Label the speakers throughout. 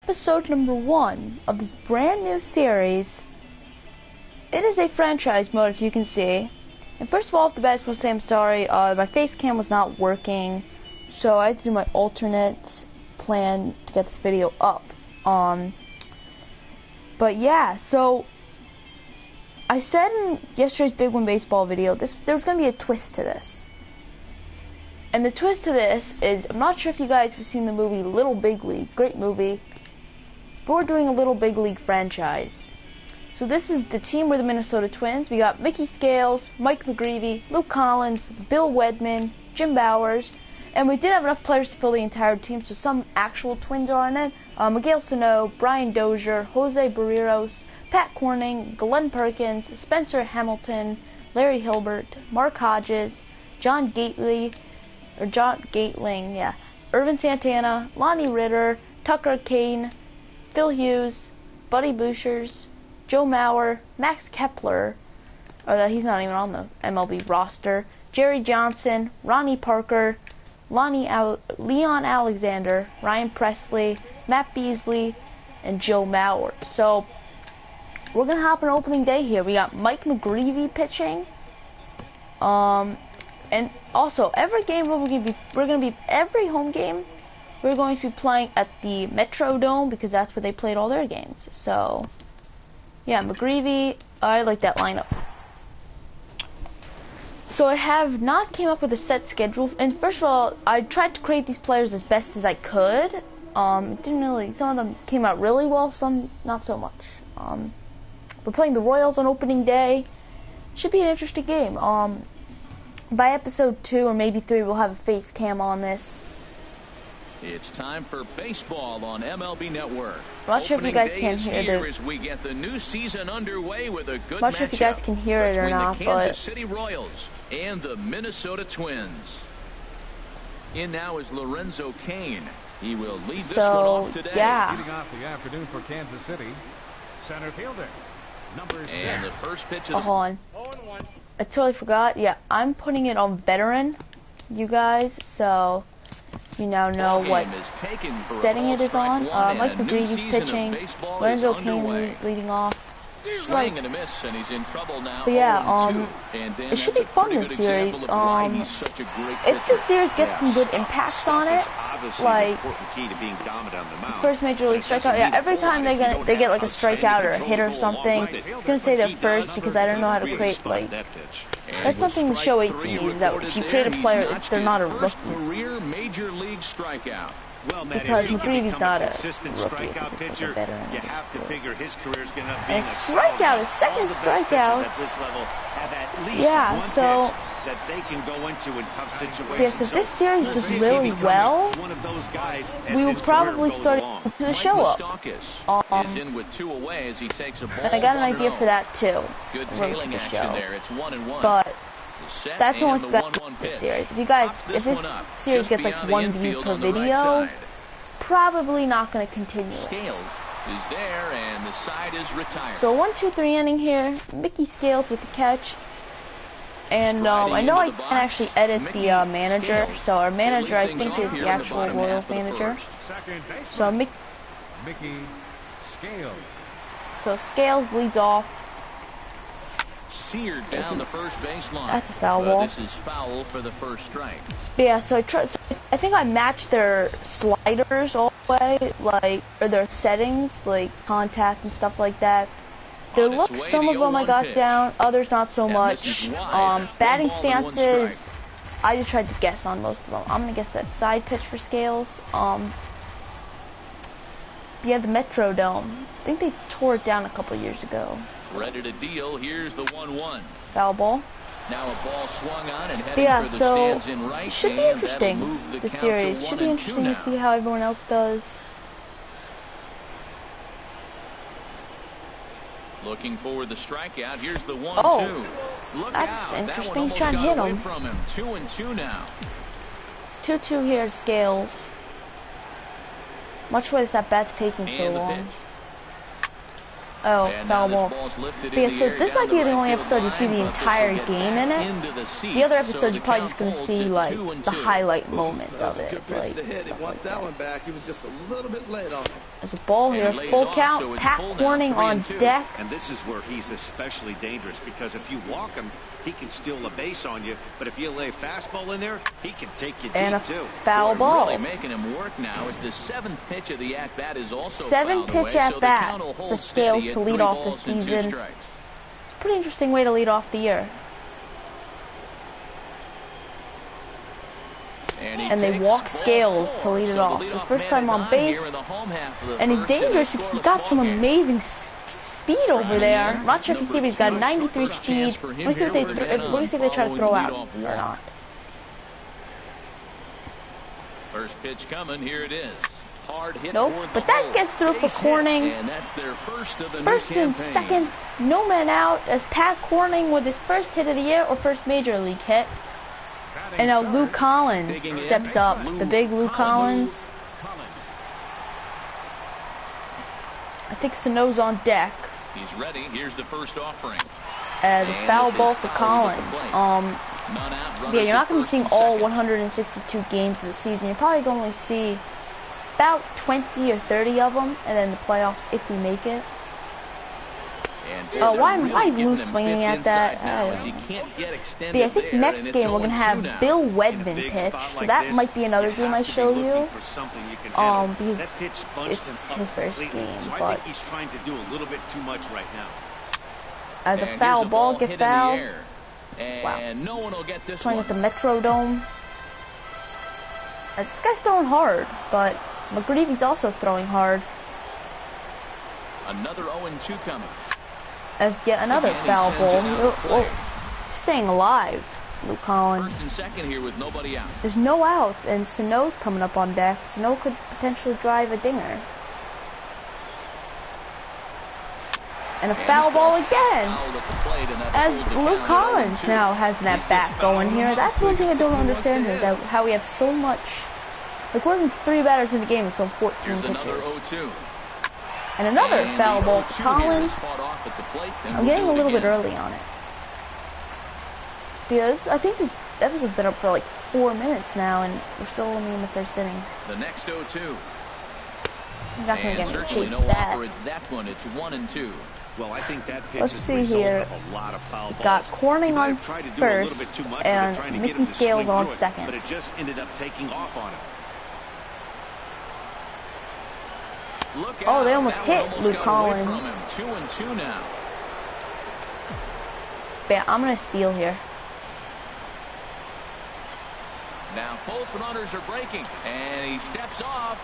Speaker 1: episode number 1 of this brand new series. It is a franchise mode, if you can see. And first of all, off the bat, I just want to say I'm sorry. My face cam was not working, so I had to do my alternate plan to get this video up. But yeah, so I said in yesterday's Big One Baseball video, there's going to be a twist to this. And the twist to this is, I'm not sure if you guys have seen the movie Little Big League. Great movie. But we're doing a Little Big League franchise. So this is the team, we're the Minnesota Twins. We got Mickey Scales, Mike McGrevey, Luke Collins, Bill Wedman, Jim Bowers. And we did have enough players to fill the entire team, so some actual Twins are in it. Miguel Sano, Brian Dozier, Jose Barrios, Pat Corning, Glenn Perkins, Spencer Hamilton, Larry Hilbert, Mark Hodges, John Gatling, Irvin Santana, Lonnie Ritter, Tucker Kaine, Phil Hughes, Buddy Bushers, Joe Mauer, Max Kepler, he's not even on the MLB roster, Jerry Johnson, Ronnie Parker, Leon Alexander, Ryan Presley, Matt Beasley, and Joe Mauer. So we're gonna hop on opening day here. We got Mike McGrevey pitching. And also every game every home game we're going to be playing at the Metrodome because that's where they played all their games. So yeah, McGrevey, I like that lineup. So I have not came up with a set schedule, and first of all, I tried to create these players as best as I could. It didn't really, some of them came out really well, some not so much. We're playing the Royals on opening day. Should be an interesting game. By episode 2 or maybe 3, we'll have a face cam on this.
Speaker 2: It's time for baseball on MLB Network.
Speaker 1: I'm not sure if you guys can hear
Speaker 2: as we get the new season underway with a good
Speaker 1: not sure if you guys can hear it or not,
Speaker 2: the Kansas City Royals and the Minnesota Twins. In now is Lorenzo Kaine. He will lead this one off today.
Speaker 1: Yeah.
Speaker 3: Leading off the afternoon for Kansas City, center fielder, number 6.
Speaker 2: And the first pitch of
Speaker 1: hold on. I totally forgot. Yeah, I'm putting it on veteran, you guys, so you now know what setting it is on. Mike McGreevy's pitching, Lorenzo Kaine leading off.
Speaker 2: Swing and a miss, and he's in trouble now.
Speaker 1: But yeah, it should be fun this series. If the series gets some good impacts on it, like the first major league strikeout, yeah, every time they get like a strikeout or a hit or something, it's gonna say they're first because I don't know how to create like. That's something the show 18 needs. That if you create a player, if they're not a rookie.
Speaker 2: Career major league strikeout.
Speaker 1: Because McGreevy's not a rookie, he's like a veteran.
Speaker 3: You have to figure his career's gonna be
Speaker 1: and a strikeout, a second strikeout. Yeah, so
Speaker 3: that they can go into in tough situations.
Speaker 1: Yeah, so if this series does really well, we will probably start the show up. And I got an idea for that too.
Speaker 2: Good tailing action there. It's 1-1.
Speaker 1: But that's only for this series. If this series gets like 1 view per video, probably not going to continue it.
Speaker 2: Scales is there, and the side is retired.
Speaker 1: So 1-2-3 inning here. Mickey Scales with the catch. And I know I can actually edit the manager. So our manager, I think, is the actual Royals manager. So Mickey
Speaker 3: Scales.
Speaker 1: So Scales leads off.
Speaker 2: Seared down the first baseline.
Speaker 1: That's a foul ball.
Speaker 2: This is foul for the first strike.
Speaker 1: But yeah, so I think I matched their sliders all the way, or their settings, like contact and stuff like that. Their looks, some of them I got down, others not so much. Batting stances, I just tried to guess on most of them. I'm gonna guess that side pitch for Scales. Yeah, the Metrodome. I think they tore it down a couple years ago.
Speaker 2: Ready to deal. Here's the 1-1.
Speaker 1: Foul ball.
Speaker 2: Now a ball swung on and heading for the stands in right.
Speaker 1: Should be interesting. The series should be interesting to see how everyone else does.
Speaker 2: Looking for the strikeout. Here's the 1-2.
Speaker 1: Oh, that's interesting. He's trying to hit him.
Speaker 2: 2-2 now.
Speaker 1: It's 2-2 here to Scales. Much why this at bat's taking so long. Oh,
Speaker 2: And
Speaker 1: foul
Speaker 2: now
Speaker 1: ball.
Speaker 2: this ball's lifted
Speaker 1: Yeah,
Speaker 2: in the
Speaker 1: so
Speaker 2: air
Speaker 1: this
Speaker 2: down
Speaker 1: might be the
Speaker 2: right
Speaker 1: only
Speaker 2: field
Speaker 1: episode you see
Speaker 2: line,
Speaker 1: the
Speaker 2: but this
Speaker 1: entire
Speaker 2: will get
Speaker 1: game in
Speaker 2: back
Speaker 1: it.
Speaker 2: into the seats.
Speaker 1: The other
Speaker 2: So
Speaker 1: episodes
Speaker 2: the
Speaker 1: you're probably just
Speaker 2: count
Speaker 1: gonna
Speaker 2: holds
Speaker 1: see
Speaker 2: at
Speaker 1: like
Speaker 2: 2-2.
Speaker 1: the highlight moments
Speaker 4: That was
Speaker 1: of
Speaker 4: a
Speaker 1: it,
Speaker 4: good pitch
Speaker 1: like
Speaker 4: to hit. He
Speaker 1: stuff
Speaker 4: wants
Speaker 1: like
Speaker 4: that
Speaker 1: that.
Speaker 4: one back. He was just a little bit late on it.
Speaker 1: There's a ball
Speaker 2: And
Speaker 1: here,
Speaker 2: he lays
Speaker 1: full
Speaker 2: off,
Speaker 1: count.
Speaker 2: so it's
Speaker 1: Pat
Speaker 2: full now,
Speaker 1: Corning on
Speaker 2: 3-2.
Speaker 1: deck.
Speaker 5: And this is where he's especially dangerous, because if you walk him, he can steal the base on you. But if you lay a fastball in there, he can take you
Speaker 1: And
Speaker 5: deep
Speaker 1: a
Speaker 5: too.
Speaker 1: foul ball.
Speaker 2: Really making him work now is the 7th pitch of the at-bat is also
Speaker 1: Seven
Speaker 2: fouled away,
Speaker 1: pitch
Speaker 2: so the
Speaker 1: at-bats
Speaker 2: count will
Speaker 1: for
Speaker 2: hold
Speaker 1: Scales
Speaker 2: steady
Speaker 1: to
Speaker 2: at
Speaker 1: lead
Speaker 2: 3
Speaker 1: off the
Speaker 2: balls and 2
Speaker 1: season.
Speaker 2: strikes.
Speaker 1: Pretty interesting way to lead off the year. And they walk Scales to lead it off. His first time on base. And he's dangerous because he's got some amazing speed over there. I'm not sure if you see, but he's got 93 speed. Let me see if they try to throw out or not.
Speaker 2: First pitch coming, here it is. Hard hit.
Speaker 1: Nope, but that gets through for Corning.
Speaker 2: And that's their first of the
Speaker 1: First
Speaker 2: new
Speaker 1: and
Speaker 2: campaign.
Speaker 1: second, no man out as Pat Corning with his first hit of the year or first major league hit. And now Luke Collins steps up, the big Luke Collins. I think Sano's on deck.
Speaker 2: He's ready. Here's the first offering.
Speaker 1: As a
Speaker 2: And
Speaker 1: foul
Speaker 2: this
Speaker 1: ball
Speaker 2: is
Speaker 1: for
Speaker 2: fouled at the
Speaker 1: Collins.
Speaker 2: plate. None out,
Speaker 1: Yeah, you're not going to
Speaker 2: runners
Speaker 1: be seeing
Speaker 2: at first
Speaker 1: all
Speaker 2: and
Speaker 1: 162 games of the season. You're probably going to only see about 20 or 30 of them, and then the playoffs if we make it.
Speaker 2: And
Speaker 1: Oh, why
Speaker 2: really
Speaker 1: is
Speaker 2: giving
Speaker 1: Lou
Speaker 2: him
Speaker 1: swinging
Speaker 2: fits
Speaker 1: at that?
Speaker 2: inside now
Speaker 1: I
Speaker 2: as
Speaker 1: don't
Speaker 2: he
Speaker 1: know.
Speaker 2: can't get extended
Speaker 1: But yeah, I think
Speaker 2: there,
Speaker 1: next
Speaker 2: and
Speaker 1: game
Speaker 2: it's
Speaker 1: we're going to
Speaker 2: 0-2
Speaker 1: have
Speaker 2: now.
Speaker 1: Bill
Speaker 5: In a
Speaker 1: Wedman
Speaker 5: big
Speaker 1: pitch,
Speaker 5: spot
Speaker 1: so
Speaker 5: like
Speaker 1: that
Speaker 5: this,
Speaker 1: might be another
Speaker 5: you
Speaker 1: game
Speaker 5: have
Speaker 1: I
Speaker 5: to be
Speaker 1: show
Speaker 5: looking
Speaker 1: you.
Speaker 5: for something you can handle.
Speaker 1: Because
Speaker 5: That pitch bunched
Speaker 1: it's
Speaker 5: him up
Speaker 1: his first
Speaker 5: completely,
Speaker 1: game,
Speaker 5: so I
Speaker 1: but
Speaker 5: think he's trying to do a little bit too much right now.
Speaker 1: as a
Speaker 2: And
Speaker 1: foul
Speaker 2: here's a
Speaker 1: ball,
Speaker 2: hit
Speaker 1: get
Speaker 2: in the
Speaker 1: fouled.
Speaker 2: air. And
Speaker 1: Wow.
Speaker 2: no one will get this
Speaker 1: Playing
Speaker 2: one.
Speaker 1: at the Metrodome. As this guy's throwing hard, but McGreve's also throwing hard.
Speaker 2: Another 0-2 coming.
Speaker 1: As yet another
Speaker 2: Again, he
Speaker 1: foul
Speaker 2: sends
Speaker 1: ball.
Speaker 2: it out of play.
Speaker 1: Staying alive, Luke Collins.
Speaker 2: First and second here with nobody out.
Speaker 1: There's no outs, and Sano's coming up on deck. Sano could potentially drive a dinger. And a foul ball again.
Speaker 2: Fouled at the plate, and that
Speaker 1: As
Speaker 2: holds the
Speaker 1: Luke
Speaker 2: count at
Speaker 1: Collins
Speaker 2: 0-2.
Speaker 1: now has an at-bat going here. That's one thing I don't understand is that how we have so much. Like, we're having 3 batters in the game, so 14
Speaker 2: Here's
Speaker 1: pitches.
Speaker 2: another 0-2.
Speaker 1: And another
Speaker 2: And
Speaker 1: foul
Speaker 2: the
Speaker 1: ball
Speaker 2: 0-2
Speaker 1: for
Speaker 2: here
Speaker 1: Collins.
Speaker 2: is fought off at the plate, and
Speaker 1: I'm
Speaker 2: we'll
Speaker 1: getting
Speaker 2: do
Speaker 1: a
Speaker 2: it
Speaker 1: little bit
Speaker 2: again.
Speaker 1: early on it. Because I think this episode's been up for like 4 minutes now, and we're still only in the first inning.
Speaker 2: The next 0-2.
Speaker 1: I'm not going to
Speaker 2: And
Speaker 1: get me to
Speaker 2: certainly
Speaker 1: chase
Speaker 2: no
Speaker 1: that.
Speaker 2: offer at that one. It's 1-2.
Speaker 5: Well, I think that pitch
Speaker 1: Let's
Speaker 5: is
Speaker 1: see
Speaker 5: the result
Speaker 1: here.
Speaker 5: of a lot of foul balls.
Speaker 1: Got Corning
Speaker 5: He might
Speaker 1: on
Speaker 5: have tried to do a little
Speaker 1: first,
Speaker 5: bit too much with it,
Speaker 1: and
Speaker 5: trying to get
Speaker 1: Mickey
Speaker 5: him to
Speaker 1: Scales
Speaker 5: swing
Speaker 1: on
Speaker 5: through it,
Speaker 1: second.
Speaker 5: But it just ended up taking off on him.
Speaker 2: Look
Speaker 1: Oh,
Speaker 2: out.
Speaker 1: they almost
Speaker 2: That
Speaker 1: hit
Speaker 2: one almost
Speaker 1: Luke
Speaker 2: got away from
Speaker 1: Collins.
Speaker 2: him. 2-2 now.
Speaker 1: But yeah, I'm going to steal here.
Speaker 2: Now both runners are breaking, and he steps off.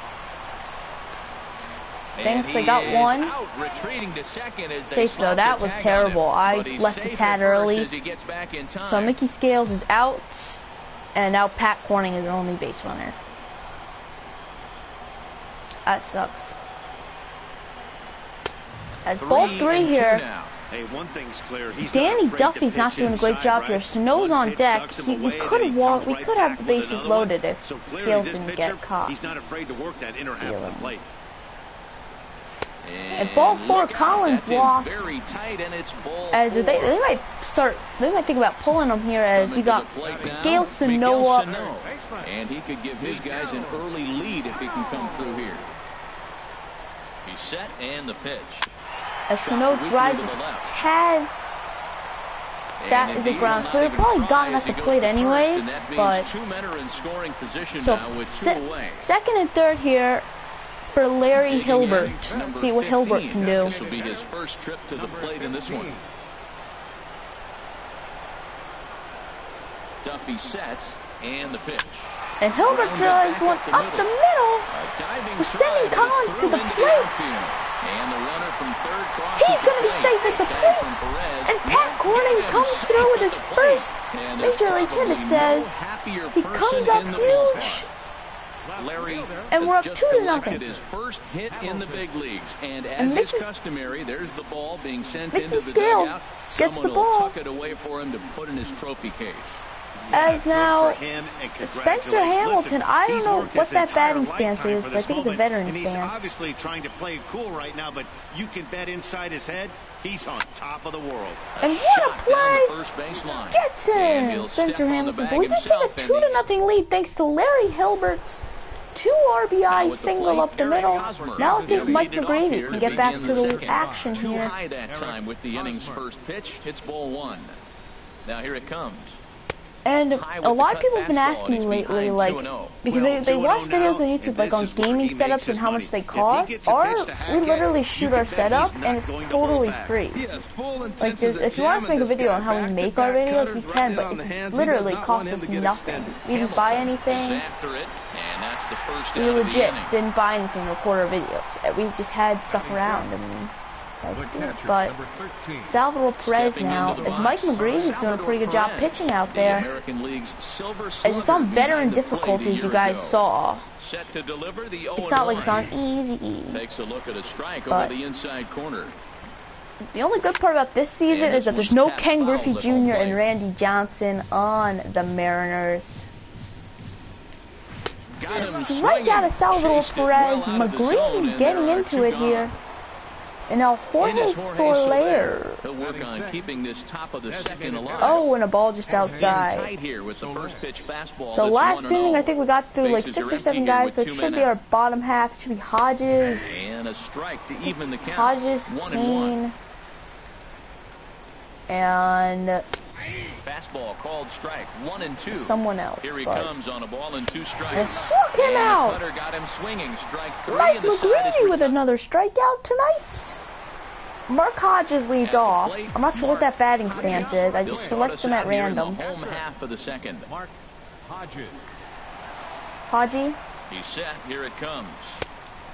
Speaker 1: Thanks,
Speaker 2: And
Speaker 1: they
Speaker 2: he
Speaker 1: got
Speaker 2: is
Speaker 1: one.
Speaker 2: out, retreating to second as they
Speaker 1: Safe though,
Speaker 2: slap
Speaker 1: that
Speaker 2: the
Speaker 1: was
Speaker 2: tag on
Speaker 1: terrible.
Speaker 2: him.
Speaker 1: I
Speaker 2: But he's
Speaker 1: left the
Speaker 2: safe
Speaker 1: tad
Speaker 2: at first
Speaker 1: early.
Speaker 2: as he gets back in time.
Speaker 1: So Mickey Scales is out, and now Pat Corning is the only base runner. That sucks. As ball 3
Speaker 2: 3-2
Speaker 1: here,
Speaker 2: now.
Speaker 5: Hey, one thing's clear. He's
Speaker 1: Danny
Speaker 5: not afraid
Speaker 1: Duffy's
Speaker 5: to
Speaker 1: not
Speaker 5: pitch
Speaker 1: doing a great
Speaker 5: inside,
Speaker 1: job
Speaker 5: right?
Speaker 1: here. Sano's
Speaker 5: One
Speaker 1: on
Speaker 5: pitch
Speaker 1: deck.
Speaker 5: knocks him
Speaker 1: We
Speaker 5: away,
Speaker 1: could
Speaker 5: then he
Speaker 1: have
Speaker 5: comes right
Speaker 1: the
Speaker 5: back with
Speaker 1: bases
Speaker 5: another
Speaker 1: loaded
Speaker 5: one.
Speaker 1: if
Speaker 5: So clearly
Speaker 1: Scales
Speaker 5: this
Speaker 1: didn't
Speaker 5: pitcher,
Speaker 1: get caught.
Speaker 5: he's not afraid to work that inner half of the plate.
Speaker 1: And ball 4,
Speaker 2: look out,
Speaker 1: Collins
Speaker 2: that's in
Speaker 1: walks.
Speaker 2: very tight, and it's ball
Speaker 1: As
Speaker 2: 4.
Speaker 1: they might think about pulling him here as we got Gail Sano up.
Speaker 2: And he could give his guys an early lead if he can come through here. He's set, and the pitch.
Speaker 1: As Sano drives a tad. That is a ground. So they're probably gone at the plate anyways. But
Speaker 2: 2 men are in scoring position
Speaker 1: so
Speaker 2: now with 2 away.
Speaker 1: second and third here for Larry
Speaker 2: Digging
Speaker 1: Hilbert.
Speaker 2: in, number
Speaker 1: See what
Speaker 2: 15.
Speaker 1: Hilbert can do.
Speaker 2: This will be his first trip to the plate in this one. Duffy sets, and the pitch.
Speaker 1: And Hilbert drives one up the middle. We're sending Collins to the plate.
Speaker 2: And the runner from third crosses
Speaker 1: He's going to be
Speaker 2: the
Speaker 1: safe at the
Speaker 2: Tag
Speaker 1: plate.
Speaker 2: from Perez.
Speaker 1: And Pat Corning comes through with his first
Speaker 2: And
Speaker 1: major
Speaker 2: there's
Speaker 1: league hit,
Speaker 2: probably
Speaker 1: it says.
Speaker 2: no happier
Speaker 1: He
Speaker 2: person
Speaker 1: comes up
Speaker 2: in the
Speaker 1: huge.
Speaker 2: ballpark. Larry
Speaker 1: And we're up
Speaker 2: just
Speaker 1: 2-0.
Speaker 2: collected his first hit in the big leagues, and as is customary, there's the ball being sent
Speaker 1: Mickey
Speaker 2: into the
Speaker 1: Scales
Speaker 2: dugout.
Speaker 1: gets
Speaker 2: Someone
Speaker 1: the
Speaker 2: will
Speaker 1: ball.
Speaker 2: tuck it away for him to put in his trophy case.
Speaker 1: as now
Speaker 5: Good for him, and
Speaker 1: Spencer
Speaker 5: congratulations.
Speaker 1: Hamilton.
Speaker 5: Listen,
Speaker 1: I don't
Speaker 5: he's
Speaker 1: know
Speaker 5: worked
Speaker 1: what
Speaker 5: his
Speaker 1: that batting
Speaker 5: entire
Speaker 1: stance
Speaker 5: lifetime
Speaker 1: is,
Speaker 5: for
Speaker 1: but I
Speaker 5: this
Speaker 1: think it's a
Speaker 5: moment,
Speaker 1: veteran
Speaker 5: and he's
Speaker 1: stance.
Speaker 5: obviously trying to play it cool right now, but you can bet inside his head, he's on top of the world.
Speaker 1: And what a
Speaker 2: Shot down
Speaker 1: play!
Speaker 2: the first baseline.
Speaker 1: Gets
Speaker 2: And
Speaker 1: him,
Speaker 2: he'll step
Speaker 1: Spencer
Speaker 2: on the
Speaker 1: Hamilton.
Speaker 2: bag
Speaker 1: But we just
Speaker 2: himself,
Speaker 1: take a
Speaker 2: and
Speaker 1: 2-0 lead thanks to Larry Hilbert's 2 RBI
Speaker 2: with the
Speaker 1: single
Speaker 2: plate,
Speaker 1: up the
Speaker 2: Eric
Speaker 1: middle.
Speaker 2: Hosmer.
Speaker 1: Now let's see if
Speaker 2: He'll
Speaker 1: Mike
Speaker 2: lead it off
Speaker 1: McGrevey
Speaker 2: here
Speaker 1: can
Speaker 2: to
Speaker 1: get back
Speaker 2: begin
Speaker 1: to the
Speaker 2: second.
Speaker 1: action
Speaker 2: Too
Speaker 1: here.
Speaker 2: high that time with the inning's first pitch. It's ball one. Now here it comes.
Speaker 1: And
Speaker 2: High with
Speaker 1: a
Speaker 2: the
Speaker 1: lot
Speaker 2: cut
Speaker 1: of people have been
Speaker 2: fastball,
Speaker 1: asking
Speaker 2: and
Speaker 1: me
Speaker 2: he's
Speaker 1: lately,
Speaker 2: behind
Speaker 1: like,
Speaker 2: 2-0.
Speaker 1: because
Speaker 5: Well,
Speaker 1: they
Speaker 5: 2-0
Speaker 1: watch videos
Speaker 5: now,
Speaker 1: on YouTube,
Speaker 5: and
Speaker 1: like on
Speaker 5: this is where
Speaker 1: gaming
Speaker 5: he makes
Speaker 1: setups
Speaker 5: his
Speaker 1: and how much
Speaker 5: money.
Speaker 1: they
Speaker 5: If he
Speaker 1: cost.
Speaker 5: gets a
Speaker 1: Our,
Speaker 5: pitch to hack
Speaker 1: we
Speaker 5: it,
Speaker 1: literally
Speaker 5: you
Speaker 1: shoot
Speaker 5: can
Speaker 1: our
Speaker 5: bet he's
Speaker 1: setup,
Speaker 5: not
Speaker 1: and it's
Speaker 5: going to
Speaker 1: totally
Speaker 5: hold back.
Speaker 1: free.
Speaker 4: He has full
Speaker 1: Like,
Speaker 4: intentions
Speaker 1: if you want to make a video on how we make our videos, we can, but it literally costs us nothing. We didn't buy anything.
Speaker 2: Is after it, and that's the first
Speaker 1: We
Speaker 2: out of the
Speaker 1: legit
Speaker 2: inning.
Speaker 1: didn't buy anything to record our videos. We just had stuff around, and decided to do it. But Salvador Perez
Speaker 2: Stepping
Speaker 1: now,
Speaker 2: into the
Speaker 1: as
Speaker 2: box,
Speaker 1: Mike McGrevey's doing a pretty good job
Speaker 2: Perez,
Speaker 1: pitching out
Speaker 2: the
Speaker 1: there.
Speaker 2: American League's silver
Speaker 1: As it's
Speaker 2: slugger
Speaker 1: on veteran
Speaker 2: behind the plate a
Speaker 1: difficulties, you
Speaker 2: year
Speaker 1: guys
Speaker 2: ago.
Speaker 1: saw.
Speaker 2: Set to deliver the
Speaker 1: It's not like it's
Speaker 2: 0-1.
Speaker 1: on easy.
Speaker 2: Takes a look at a strike
Speaker 1: But
Speaker 2: over the inside corner.
Speaker 1: the only good part about this season
Speaker 2: And
Speaker 1: is that
Speaker 2: this
Speaker 1: there's no
Speaker 2: one's
Speaker 1: Ken
Speaker 2: tapped
Speaker 1: Griffey
Speaker 2: foul
Speaker 1: Jr.
Speaker 2: at home
Speaker 1: and
Speaker 2: plate.
Speaker 1: Randy Johnson on the Mariners.
Speaker 2: Got him
Speaker 1: Strike out of Salvador
Speaker 2: chased it well
Speaker 1: Perez.
Speaker 2: out of the zone,
Speaker 1: McGrevey
Speaker 2: and
Speaker 1: getting
Speaker 2: there are
Speaker 1: into
Speaker 2: two
Speaker 1: it
Speaker 2: gone.
Speaker 1: here. And now
Speaker 2: In
Speaker 1: Jorge
Speaker 2: is Jorge
Speaker 1: Soler.
Speaker 2: He'll work on keeping this top of the second alive.
Speaker 1: Oh, and a ball just
Speaker 2: Getting
Speaker 1: outside.
Speaker 2: tight here with the first pitch fastball.
Speaker 1: So
Speaker 2: that's
Speaker 1: last
Speaker 2: 1-0.
Speaker 1: inning, I think we got through like
Speaker 2: Bases
Speaker 1: 6
Speaker 2: are
Speaker 1: or 7
Speaker 2: empty here
Speaker 1: guys,
Speaker 2: with
Speaker 1: so it
Speaker 2: 2
Speaker 1: should
Speaker 2: men
Speaker 1: be
Speaker 2: out.
Speaker 1: our bottom half. It should be Hodges,
Speaker 2: And a strike to even the count.
Speaker 1: Hodges,
Speaker 2: 1-1.
Speaker 1: Kaine, and
Speaker 2: Fastball called strike. 1-2.
Speaker 1: someone else.
Speaker 2: Here he
Speaker 1: but
Speaker 2: comes on a ball and 2 strikes.
Speaker 1: And struck him
Speaker 2: And the
Speaker 1: out.
Speaker 2: cutter got him swinging. Strike 3.
Speaker 1: Mike
Speaker 2: and the side is
Speaker 1: McGrevey with
Speaker 2: retired.
Speaker 1: another strikeout tonight. Mark Hodges leads
Speaker 2: At the
Speaker 1: off.
Speaker 2: plate,
Speaker 1: I'm not sure what that batting stance is. I
Speaker 2: He'll
Speaker 1: just
Speaker 2: start
Speaker 1: select
Speaker 2: us
Speaker 1: them
Speaker 2: out
Speaker 1: at
Speaker 2: here in the
Speaker 1: random.
Speaker 2: home half of the second.
Speaker 3: Mark Hodges.
Speaker 1: Haji
Speaker 2: He's set. Here it comes.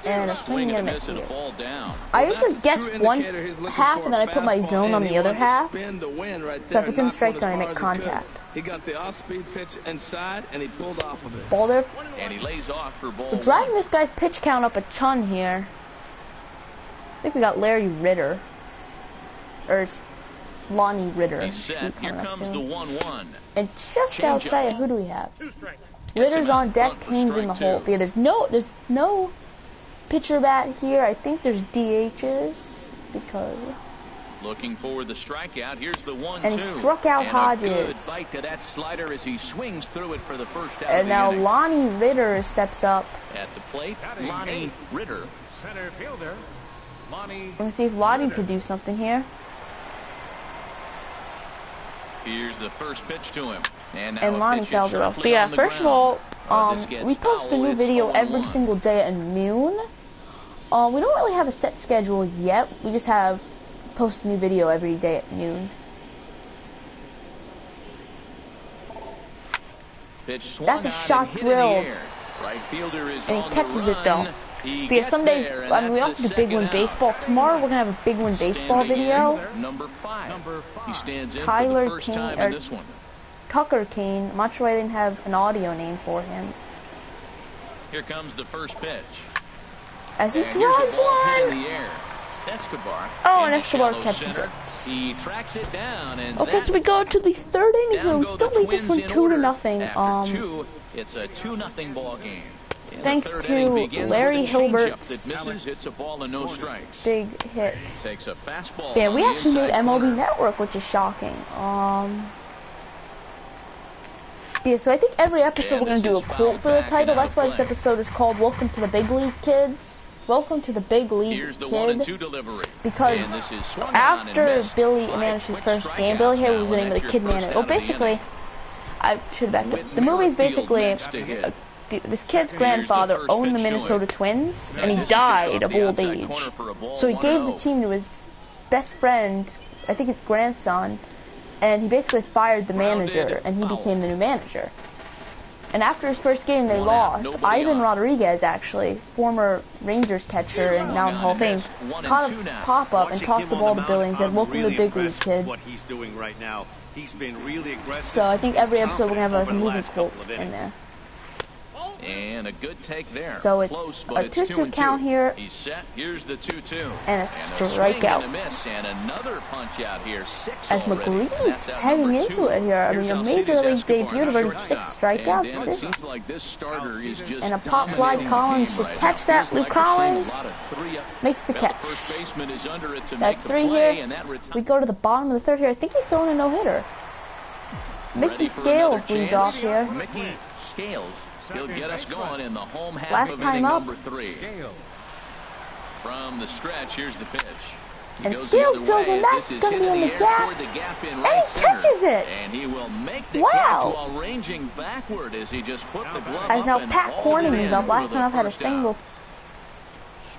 Speaker 1: and a
Speaker 2: Swing
Speaker 1: swing
Speaker 2: and a
Speaker 1: and a
Speaker 2: miss
Speaker 1: miss
Speaker 2: and a
Speaker 1: here.
Speaker 2: ball down.
Speaker 1: I
Speaker 4: That's
Speaker 1: usually
Speaker 4: a
Speaker 1: guess
Speaker 4: true
Speaker 1: one
Speaker 4: indicator he's looking
Speaker 1: half
Speaker 4: for
Speaker 1: and then I put my
Speaker 4: fastball,
Speaker 1: zone on
Speaker 4: and
Speaker 1: the
Speaker 4: he
Speaker 1: other
Speaker 4: wanted to
Speaker 1: half.
Speaker 4: spin the wind right
Speaker 1: So
Speaker 4: there
Speaker 1: if it's
Speaker 4: and
Speaker 1: in
Speaker 4: knock
Speaker 1: strike
Speaker 4: one
Speaker 1: zone, I
Speaker 4: as
Speaker 1: make
Speaker 4: far as he could.
Speaker 1: contact.
Speaker 4: He got the off-speed pitch inside, and he pulled off of it.
Speaker 1: Ball there.
Speaker 2: And he lays off for ball
Speaker 1: We're driving
Speaker 2: one.
Speaker 1: this guy's pitch count up a ton here. I think we got Larry Ritter. Or it's Lonnie Ritter.
Speaker 2: He's set. Here
Speaker 1: coming up
Speaker 2: comes the
Speaker 1: soon.
Speaker 2: 1-1.
Speaker 1: And just
Speaker 2: Changeup.
Speaker 1: outside, who do we have?
Speaker 2: Gets
Speaker 1: Ritter's
Speaker 2: him
Speaker 1: on
Speaker 2: out
Speaker 1: deck,
Speaker 2: front for
Speaker 1: Kaine's in the
Speaker 2: strike
Speaker 1: hole.
Speaker 2: two.
Speaker 1: But yeah, there's no pitcher bat here. I think there's DHs because
Speaker 2: Looking for the strikeout. Here's the 1-2.
Speaker 1: And he struck out
Speaker 2: and
Speaker 1: Hodges.
Speaker 2: A good bite to that slider as he swings through it for the first out of
Speaker 1: and
Speaker 2: the
Speaker 1: now
Speaker 2: inning.
Speaker 1: Lonnie Ritter steps up.
Speaker 2: At the plate,
Speaker 3: Batting
Speaker 2: Lonnie
Speaker 3: eighth.
Speaker 2: Ritter.
Speaker 3: Center fielder, Lonnie.
Speaker 1: We're gonna see if Lonnie could do something here.
Speaker 2: Here's the first pitch to him. And now
Speaker 1: And
Speaker 2: a
Speaker 1: Lonnie
Speaker 2: pitch hit
Speaker 1: fouls it off.
Speaker 2: sharply
Speaker 1: But yeah,
Speaker 2: on the
Speaker 1: first of all,
Speaker 2: ground. This gets
Speaker 1: we post a
Speaker 2: foul.
Speaker 1: new
Speaker 2: It's
Speaker 1: video
Speaker 2: 0-1.
Speaker 1: every single day at noon. We don't really have a set schedule yet. We just have post a new video every day at noon.
Speaker 2: Pitch swung
Speaker 1: That's a
Speaker 2: on
Speaker 1: shot
Speaker 2: and hit in the
Speaker 1: drilled.
Speaker 2: air. Right fielder is
Speaker 1: And he
Speaker 2: on the
Speaker 1: catches it,
Speaker 2: run.
Speaker 1: though.
Speaker 2: He
Speaker 1: But yeah,
Speaker 2: gets
Speaker 1: some days,
Speaker 2: there, and
Speaker 1: I mean, we
Speaker 2: that's
Speaker 1: also
Speaker 2: the
Speaker 1: do Big Win
Speaker 2: second out.
Speaker 1: Baseball. Tomorrow we're gonna have a Big Win Baseball
Speaker 2: Standing
Speaker 1: video.
Speaker 2: in, number 5. He stands in
Speaker 1: Tyler
Speaker 2: for the first
Speaker 1: Kaine,
Speaker 2: time
Speaker 1: or
Speaker 2: in this one.
Speaker 1: Tucker Kaine. I'm not sure why they didn't have an audio name for him.
Speaker 2: Here comes the first pitch.
Speaker 1: As he
Speaker 2: And here's
Speaker 1: drives
Speaker 2: a ball hit
Speaker 1: one.
Speaker 2: in the air. Escobar.
Speaker 1: Oh, and
Speaker 2: into
Speaker 1: Escobar
Speaker 2: shallow
Speaker 1: catches
Speaker 2: center.
Speaker 1: it.
Speaker 2: He tracks it down, and
Speaker 1: Okay,
Speaker 2: that
Speaker 1: so we go to the third inning here.
Speaker 2: down
Speaker 1: We
Speaker 2: go
Speaker 1: still
Speaker 2: the
Speaker 1: lead this
Speaker 2: Twins
Speaker 1: one
Speaker 2: in
Speaker 1: 2-0.
Speaker 2: After 2, it's a 2-0 ball game. And
Speaker 1: Thanks
Speaker 2: the third
Speaker 1: to
Speaker 2: inning begins
Speaker 1: Larry
Speaker 2: with a changeup
Speaker 1: Hilbert's
Speaker 2: that misses. It's a ball and no strikes.
Speaker 1: big hit.
Speaker 2: Takes a fastball.
Speaker 1: Yeah,
Speaker 2: on
Speaker 1: we
Speaker 2: the
Speaker 1: actually made
Speaker 2: inside
Speaker 1: MLB
Speaker 2: corner.
Speaker 1: Network, which is shocking. Yeah, so I think every episode
Speaker 2: And
Speaker 1: we're gonna
Speaker 2: this
Speaker 1: do a
Speaker 2: is
Speaker 1: quote
Speaker 2: fouled
Speaker 1: for the
Speaker 2: back
Speaker 1: title.
Speaker 2: and out
Speaker 1: That's
Speaker 2: of
Speaker 1: why this
Speaker 2: play.
Speaker 1: episode is called "Welcome to the Big League, Kids." Welcome to the Big League,
Speaker 2: Here's the
Speaker 1: kid.
Speaker 2: 1-2 delivery.
Speaker 1: Because
Speaker 2: And this is swung on and
Speaker 1: after
Speaker 2: missed
Speaker 1: Billy
Speaker 2: by
Speaker 1: managed his
Speaker 2: quick
Speaker 1: first game,
Speaker 2: strikeouts
Speaker 1: Billy Heywood
Speaker 2: now,
Speaker 1: was the
Speaker 2: and
Speaker 1: name of the
Speaker 2: that's
Speaker 1: kid
Speaker 2: your
Speaker 1: manager.
Speaker 2: first
Speaker 1: Well,
Speaker 2: out of the
Speaker 1: basically,
Speaker 2: inning.
Speaker 1: I should have backed
Speaker 2: With
Speaker 1: up. The movie is
Speaker 2: Merrifield
Speaker 1: basically
Speaker 2: next to hit.
Speaker 1: this kid's
Speaker 2: the
Speaker 1: grandfather
Speaker 2: first
Speaker 1: owned the
Speaker 2: pitch to
Speaker 1: Minnesota
Speaker 2: him.
Speaker 1: Twins,
Speaker 2: And
Speaker 1: and he
Speaker 2: this is just
Speaker 1: died
Speaker 2: off
Speaker 1: of
Speaker 2: the
Speaker 1: old
Speaker 2: outside
Speaker 1: age.
Speaker 2: corner for a ball,
Speaker 1: So he gave the
Speaker 2: 1-0.
Speaker 1: team to his best friend, I think his grandson, and he basically fired the manager,
Speaker 2: Grounded
Speaker 1: and he
Speaker 2: foul.
Speaker 1: became the new manager. And after his first game, they
Speaker 2: 1 out,
Speaker 1: lost.
Speaker 2: nobody
Speaker 1: Ivan
Speaker 2: on.
Speaker 1: Rodriguez, actually, former Rangers catcher and now in the Hall of Fame, caught a pop-up and
Speaker 5: Watching
Speaker 1: tossed
Speaker 5: him
Speaker 1: the
Speaker 5: on
Speaker 1: ball to
Speaker 5: mound,
Speaker 1: Billy and said,
Speaker 5: I'm
Speaker 1: "Welcome to
Speaker 5: really
Speaker 1: the Big League,
Speaker 5: impressed
Speaker 1: kid."
Speaker 5: with what he's doing right now. He's been really aggressive.
Speaker 1: So I think every episode we're gonna have
Speaker 5: over
Speaker 1: a
Speaker 5: the
Speaker 1: movie
Speaker 5: last
Speaker 1: quote
Speaker 5: couple of
Speaker 1: in
Speaker 5: innings.
Speaker 1: there.
Speaker 2: And a good take there.
Speaker 1: So it's
Speaker 2: close,
Speaker 1: a 2-2 count here.
Speaker 2: He's set. Here's the 2-2.
Speaker 1: And a strikeout.
Speaker 2: And a miss and another punch out here. 6
Speaker 1: As McGreevy's heading into it here. I mean, a major league debut, already 6 strikeouts.
Speaker 2: And it seems like this starter is just
Speaker 1: and a pop fly. Collins should catch that. Luke Collins makes the catch. That's 3 here. We go to the bottom of the 3rd here. I think he's throwing a no-hitter. Mickey Scales leads off here.
Speaker 2: Mickey Scales. He'll get us going in the home half
Speaker 1: Last
Speaker 2: of
Speaker 1: time
Speaker 2: inning
Speaker 1: up.
Speaker 2: number 3. From the stretch, here's the pitch.
Speaker 1: And Scales drills one. That's going to be in the gap. And he catches it.
Speaker 2: And he will make the
Speaker 1: wow.
Speaker 2: catch while ranging backward as he just put the glove
Speaker 1: As
Speaker 2: up
Speaker 1: now
Speaker 2: and
Speaker 1: Pat Corning is up. Last time I've had a single.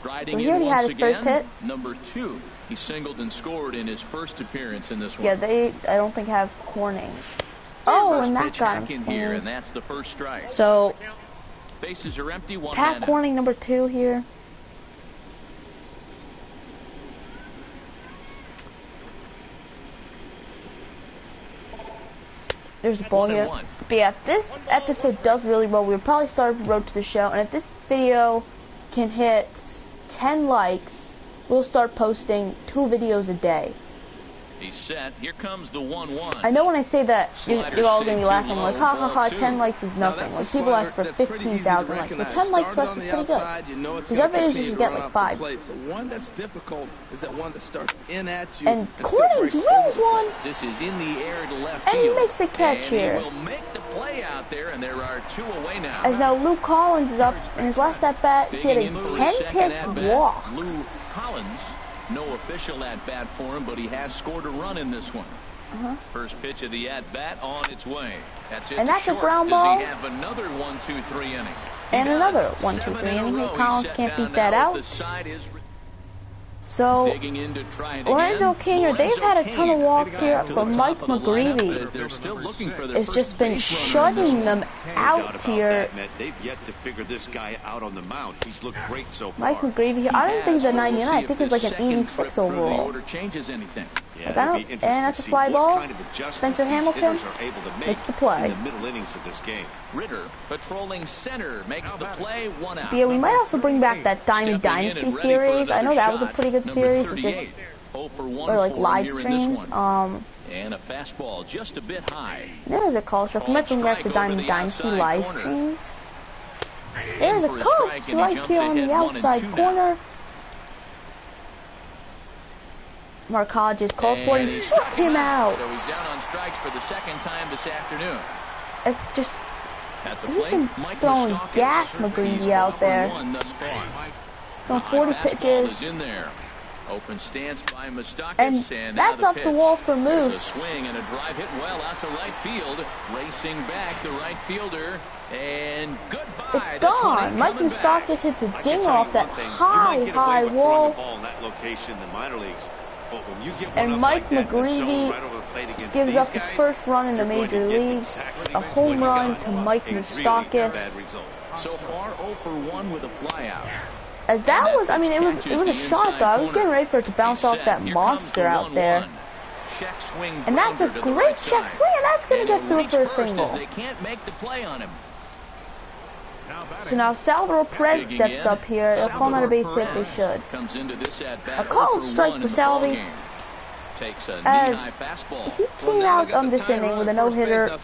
Speaker 2: Striding
Speaker 1: So he already had his first hit.
Speaker 2: Number 2. He singled and scored in his first appearance in this one.
Speaker 1: Yeah, I don't think have Corning. Oh, and that got him.
Speaker 2: Here, and that's the first strike.
Speaker 1: So,
Speaker 2: bases are empty.
Speaker 1: Pat Corning, number 2 here. There's a ball here. But yeah, if this episode does really well, we'll probably start the road to the show. And if this video can hit 10 likes, we'll start posting 2 videos a day.
Speaker 2: He's set. Here comes the 1-1.
Speaker 1: I know when I say that, you're all going to be laughing, like, ha ha ha, 10 likes is nothing. Like, people ask for 15,000 likes. But 10 likes for us is pretty good. Because our videos usually get like 5.
Speaker 4: The one that's difficult is that one that starts in at you.
Speaker 1: And Corning drills one.
Speaker 2: This is in the air to left
Speaker 1: and
Speaker 2: field.
Speaker 1: He makes a catch here.
Speaker 2: He will make the play out there, and there are 2 away now.
Speaker 1: As now Luke Collins is up in his last at-bat. He had a 10-pitch walk.
Speaker 2: Luke Collins. No official at-bat for him, but he has scored a run in this one. First pitch of the at-bat on its way. That's it.
Speaker 1: And that's
Speaker 2: short.
Speaker 1: A ground ball.
Speaker 2: Does he have another 1-2-3 inning?
Speaker 1: And another 1-2-3 inning here. Collins can't beat that out. So, Lorenzo Kaine, they've had a ton of walks here, but Mike McGrevey has just been shutting them out here.
Speaker 5: They've yet to figure this guy out on the mound. He's looked great so far.
Speaker 1: Mike McGrevey, I don't think he's a 99. I think he's like an 86 overall.
Speaker 5: Yeah,
Speaker 1: and that's a fly ball.
Speaker 5: Kind of
Speaker 1: Spencer Hamilton makes the play.
Speaker 5: In the middle innings of this game.
Speaker 2: Ritter patrolling center makes the play. 1 out.
Speaker 1: Yeah, we might also bring back that Diamond Dynasty series. I know that was a pretty good series. Just or like live streams.
Speaker 2: And a fastball just a bit high.
Speaker 1: There's a call strike. We might bring back the Diamond Dynasty live streams. There's a call strike here on the outside corner. Mark Hodges calls for it and struck him out.
Speaker 2: So he's down on strikes for the 2nd time this afternoon.
Speaker 1: It's just, he's been throwing gas McGrevey out there. Throwing 40 pitches.
Speaker 2: In there. Open stance by Mustakis,
Speaker 1: and that's off the wall for Moose.
Speaker 2: A swing and a drive hit well out to right field. Racing back, the right fielder, and goodbye.
Speaker 1: It's gone. Mike Mustakis hits a ding off that high wall. And Mike McGrevey gives up his first run in the major leagues. A home run to Mike Mustakis.
Speaker 2: So far, 0 for 1 with a flyout.
Speaker 1: As that was, I mean, it was a shot though. I was getting ready for it to bounce off that monster out there. And that's a great check swing, and that's going to get through for a single.
Speaker 2: They can't make the play on him.
Speaker 1: So now Salvador Perez steps up here. They'll call him out a base hit. They should. A called strike for Salvi. As he came out this inning with a no-hitter.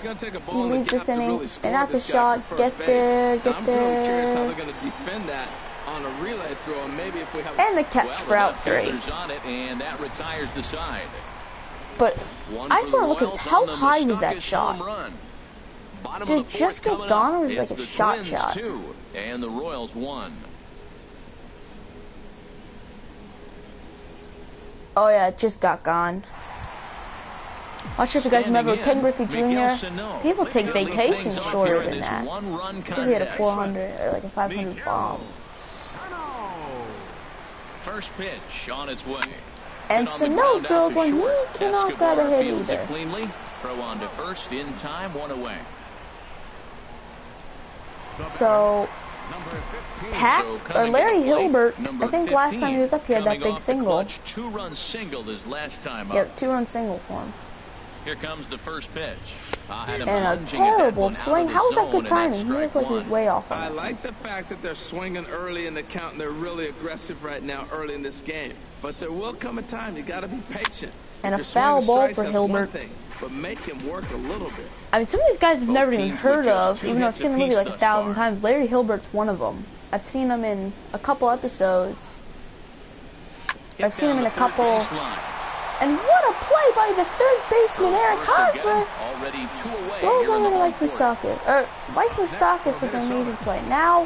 Speaker 1: He leaves this inning, and that's a shot. Get there, get there.
Speaker 4: On a relay throw, maybe if we have
Speaker 1: and the catch for out 3.
Speaker 2: And that retires the side.
Speaker 1: But I just want to look at how high was that shot? Did it just get gone, or was it like a shot?
Speaker 2: And the Royals won.
Speaker 1: Oh yeah, it just got gone. Not sure if you guys remember Ken Griffey Jr. People take vacations shorter than that. I think he had a 400 or like a 500 bomb.
Speaker 2: First pitch on its way.
Speaker 1: And Sano drills when he cannot grab a hit either.
Speaker 2: Cleanly. Throw on to first in time, 1 away.
Speaker 1: So Pat or Larry Hilbert, I think last time he was up here, had that big single.
Speaker 2: 2-run single his last time up.
Speaker 1: Yeah, 2-run single for him.
Speaker 2: Here comes the first pitch.
Speaker 1: And a terrible swing. How was that good timing? He looked like he was way off.
Speaker 4: I like the fact that they're swinging early in the count and they're really aggressive right now early in this game. But there will come a time you got to be patient.
Speaker 1: And a foul ball for Hilbert.
Speaker 4: But make him work a little bit.
Speaker 1: I mean, some of these guys I've never even heard of, even though I've seen the movie like 1,000 times. Larry Hilbert's one of them. I've seen him in a couple episodes. I've seen him in a couple. And what a play by the third baseman, Eric Hosmer. Throws over to Mike Moustakas. Mike Moustakas with an amazing play. Now,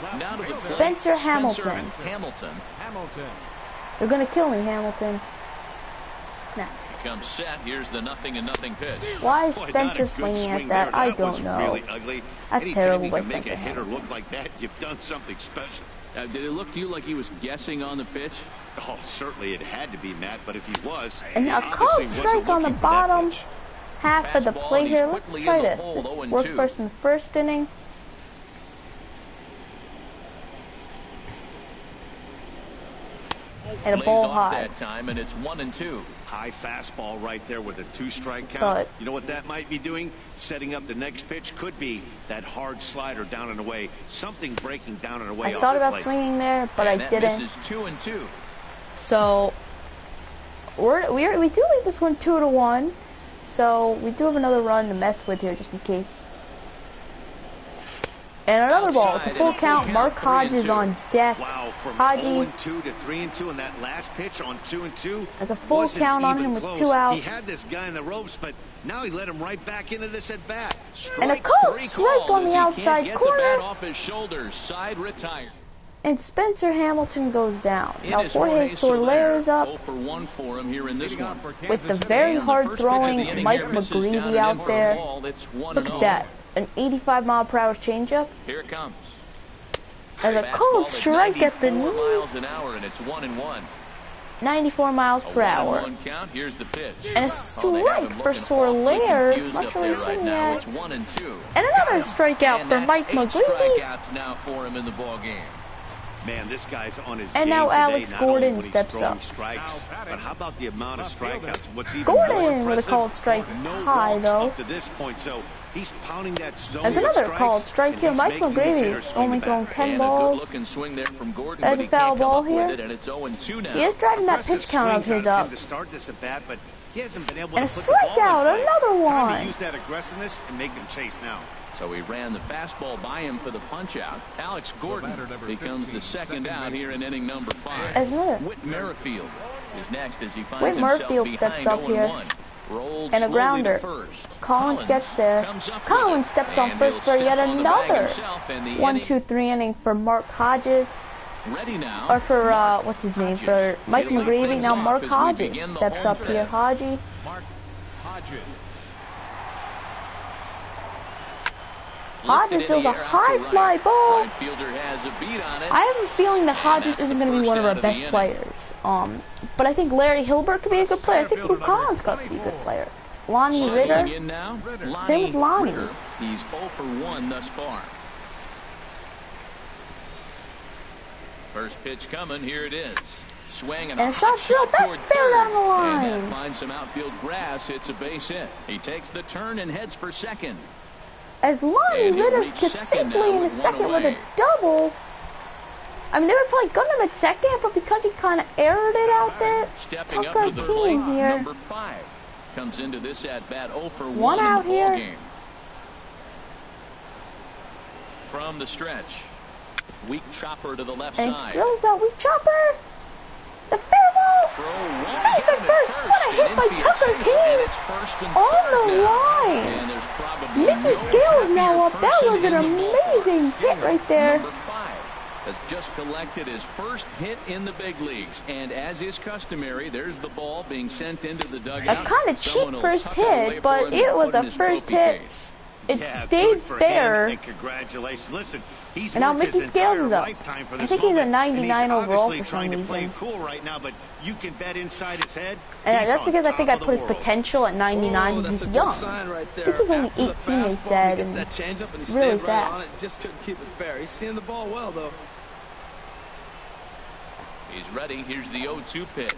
Speaker 1: Spencer Hamilton. They're going to kill me, Hamilton. Next.
Speaker 2: Comes set. Here's the 0-0 pitch.
Speaker 1: Why is Spencer swinging at that? I don't know.
Speaker 5: Really ugly.
Speaker 1: That's
Speaker 5: Anytime
Speaker 1: terrible
Speaker 5: you
Speaker 1: by
Speaker 5: can make
Speaker 1: Spencer
Speaker 5: a hitter
Speaker 1: Hamilton.
Speaker 5: look like that, you've done something special.
Speaker 2: Did it look to you like he was guessing on the pitch?
Speaker 5: Oh, certainly it had to be, Matt, but if he was...
Speaker 1: And a called strike on the bottom half of the plate here. Let's try this. This worked for us in the first inning. And a ball high.
Speaker 2: That time, and it's 1-2.
Speaker 5: High fastball right there with a 2-strike count.
Speaker 1: But
Speaker 5: you know what that might be doing? Setting up the next pitch could be that hard slider down and away. Something breaking down and away.
Speaker 1: I thought about swinging there, but I didn't.
Speaker 2: This is 2-2.
Speaker 1: So we do lead this one 2-1. So we do have another run to mess with here, just in case. And another ball. It's a full count. Mark Hodges on deck.
Speaker 5: Wow, from
Speaker 1: Haji.
Speaker 5: 0-2 to 3-2, and that last pitch on 2-2.
Speaker 1: That's a full count on him with
Speaker 5: close.
Speaker 1: 2 outs.
Speaker 5: He had this guy in the ropes, but now he let him right back into this at bat.
Speaker 1: And a called strike on the outside corner.
Speaker 2: Off his shoulders. Side retired.
Speaker 1: And Spencer Hamilton goes down. Now Jorge Soler is up
Speaker 2: 0 for 1 for him here in this one.
Speaker 1: with the very hard throwing Mike McGrevey out there. Look at that. An 85-mile-per-hour changeup.
Speaker 2: Here it comes.
Speaker 1: And a cold strike at the knees.
Speaker 2: Miles an hour, and it's 1-1.
Speaker 1: 94 miles per hour.
Speaker 2: 1-1 count. Here's the pitch.
Speaker 1: And a strike for Soler. Not sure what he's yet.
Speaker 2: It's 1-2.
Speaker 1: And another strikeout for Mike McGrevey.
Speaker 2: Strikeouts now for him in the ball game.
Speaker 5: Man, this guy's on his
Speaker 1: And
Speaker 5: game
Speaker 1: now
Speaker 5: today,
Speaker 1: Alex
Speaker 5: not
Speaker 1: Gordon
Speaker 5: only when he's
Speaker 1: steps
Speaker 5: throwing
Speaker 1: up.
Speaker 5: Strikes, but how about the amount of strikeouts? What's even
Speaker 1: Gordon
Speaker 5: more
Speaker 1: with a
Speaker 5: impressive,
Speaker 1: called strike
Speaker 5: no
Speaker 1: high,
Speaker 5: walks
Speaker 1: though.
Speaker 5: up to this point, so he's pounding that zone.
Speaker 1: There's
Speaker 5: with
Speaker 1: another
Speaker 5: strikes,
Speaker 1: called strike
Speaker 5: and
Speaker 1: here.
Speaker 5: he's
Speaker 1: Mike
Speaker 5: making his
Speaker 1: McGrevey
Speaker 5: hitters
Speaker 1: is
Speaker 5: swing
Speaker 1: only
Speaker 5: the
Speaker 1: going
Speaker 5: bat.
Speaker 1: 10
Speaker 2: and
Speaker 1: balls.
Speaker 2: a good-looking swing there from Gordon,
Speaker 1: There's
Speaker 2: but
Speaker 1: a
Speaker 2: he
Speaker 1: foul
Speaker 2: can't come
Speaker 1: ball
Speaker 2: up
Speaker 1: here.
Speaker 2: with it, and it's 0-2 now.
Speaker 1: He is driving that pitch count of his up.
Speaker 5: To start this at bat, but he hasn't been able
Speaker 1: And a
Speaker 5: to put the ball
Speaker 1: strikeout,
Speaker 5: in play.
Speaker 1: another
Speaker 5: Time
Speaker 1: one.
Speaker 5: to use that aggressiveness and make them chase now.
Speaker 2: So he ran the fastball by him for the punch-out. Alex Gordon becomes the second out here in inning number 5.
Speaker 1: There's another.
Speaker 2: Whit Merrifield is next as he finds
Speaker 1: Whit
Speaker 2: himself
Speaker 1: Merrifield
Speaker 2: behind
Speaker 1: steps up
Speaker 2: 0-1.
Speaker 1: here.
Speaker 2: Rolled
Speaker 1: And a
Speaker 2: slowly
Speaker 1: grounder.
Speaker 2: to first.
Speaker 1: Collins gets there.
Speaker 2: comes up with
Speaker 1: Collins
Speaker 2: it,
Speaker 1: steps on
Speaker 2: and
Speaker 1: first
Speaker 2: he'll
Speaker 1: for yet
Speaker 2: step on the bag
Speaker 1: another
Speaker 2: himself, and the
Speaker 1: 1-2-3 inning for Mark Hodges.
Speaker 2: Ready now.
Speaker 1: Or for, what's his name? For Mike
Speaker 2: It'll
Speaker 1: McGrevey.
Speaker 2: things
Speaker 1: Now
Speaker 2: off
Speaker 1: Mark
Speaker 2: as we
Speaker 1: Hodges
Speaker 2: begin the
Speaker 1: steps
Speaker 2: home
Speaker 1: up here.
Speaker 2: stretch.
Speaker 1: Hodges.
Speaker 3: Mark Hodges.
Speaker 1: Hodges throws a high fly ball.
Speaker 2: Right fielder has a beat on it.
Speaker 1: I have a feeling that Hodges isn't going to be one of our best players. But I think Larry Hilbert could be a good player. I think Luke Collins got to be a good player. Lonnie Ritter.
Speaker 2: In now,
Speaker 1: Same with Lonnie.
Speaker 2: Ritter. He's 0 for 1 thus far. First pitch coming. Here it is. Swing and
Speaker 1: a shot drill. That's fair down the line.
Speaker 2: And that finds some outfield grass. It's a base hit. He takes the turn and heads for second.
Speaker 1: As Lonnie
Speaker 2: And he'll
Speaker 1: Ritter
Speaker 2: reach
Speaker 1: gets
Speaker 2: second
Speaker 1: safely
Speaker 2: now
Speaker 1: in the
Speaker 2: with one
Speaker 1: second with a
Speaker 2: away.
Speaker 1: double. I mean, they were probably gunning him at second, but because he kind of aired it out there,
Speaker 2: Stepping
Speaker 1: took
Speaker 2: up
Speaker 1: our
Speaker 2: to the plate,
Speaker 1: team here.
Speaker 2: number 5 comes into this at bat 0 for 1
Speaker 1: One out
Speaker 2: in the
Speaker 1: here.
Speaker 2: ball game. From the stretch, weak chopper to the left
Speaker 1: And
Speaker 2: side.
Speaker 1: he throws that weak chopper. The fair ball.
Speaker 2: Throw one
Speaker 1: Safe
Speaker 2: down
Speaker 1: at first. What a
Speaker 2: and
Speaker 1: hit by
Speaker 2: infield
Speaker 1: Tucker
Speaker 2: single,
Speaker 1: Kaine.
Speaker 2: and it's first and
Speaker 1: On
Speaker 2: third
Speaker 1: the
Speaker 2: now.
Speaker 1: line.
Speaker 2: And there's probably
Speaker 1: Mickey
Speaker 2: no
Speaker 1: Scales now
Speaker 2: happier
Speaker 1: up. That
Speaker 2: person
Speaker 1: was an
Speaker 2: in the ballpark.
Speaker 1: amazing hit right there.
Speaker 2: Number 5 has just collected his first hit in the big leagues, and as is customary, there's the ball being sent into the dugout.
Speaker 1: A kind of
Speaker 2: Someone
Speaker 1: cheap
Speaker 2: will
Speaker 1: first
Speaker 2: tuck it away
Speaker 1: hit,
Speaker 2: for
Speaker 1: but
Speaker 2: him
Speaker 1: it
Speaker 2: and
Speaker 1: was
Speaker 2: put in
Speaker 1: a
Speaker 2: his
Speaker 1: first
Speaker 2: trophy
Speaker 1: hit.
Speaker 2: case.
Speaker 1: It
Speaker 5: Yeah,
Speaker 1: stayed
Speaker 5: good for
Speaker 1: fair.
Speaker 5: him, and congratulations. Listen, he's
Speaker 1: And now
Speaker 5: worked his
Speaker 1: Mickey Scales
Speaker 5: entire
Speaker 1: is up.
Speaker 5: lifetime for
Speaker 1: I
Speaker 5: this
Speaker 1: think he's a
Speaker 5: moment,
Speaker 1: 99
Speaker 5: and he's
Speaker 1: overall
Speaker 5: obviously
Speaker 1: for some
Speaker 5: trying to play
Speaker 1: reason.
Speaker 5: cool right now, but you can bet inside his head.
Speaker 1: And
Speaker 5: he's
Speaker 1: that's
Speaker 5: on
Speaker 1: because I
Speaker 5: top
Speaker 1: think I
Speaker 5: of the
Speaker 1: put his
Speaker 5: world.
Speaker 1: potential at 99
Speaker 4: Oh,
Speaker 1: because
Speaker 4: that's a
Speaker 1: he's
Speaker 4: good
Speaker 1: young.
Speaker 4: sign right
Speaker 1: I
Speaker 4: there.
Speaker 1: think he's only
Speaker 4: After the
Speaker 1: 18, they
Speaker 4: fastball,
Speaker 1: said,
Speaker 4: he
Speaker 1: and
Speaker 4: gets that changeup and he
Speaker 1: really
Speaker 4: stayed right on
Speaker 1: fast.
Speaker 4: it. Just couldn't keep it fair. He's seeing the ball well, though.
Speaker 2: He's ready. Here's the 0-2 pitch.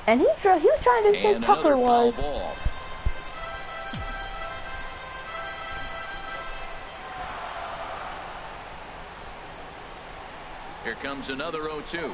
Speaker 1: And he was trying to say
Speaker 2: And
Speaker 1: Tucker
Speaker 2: another foul
Speaker 1: was.
Speaker 2: ball. comes another 0-2.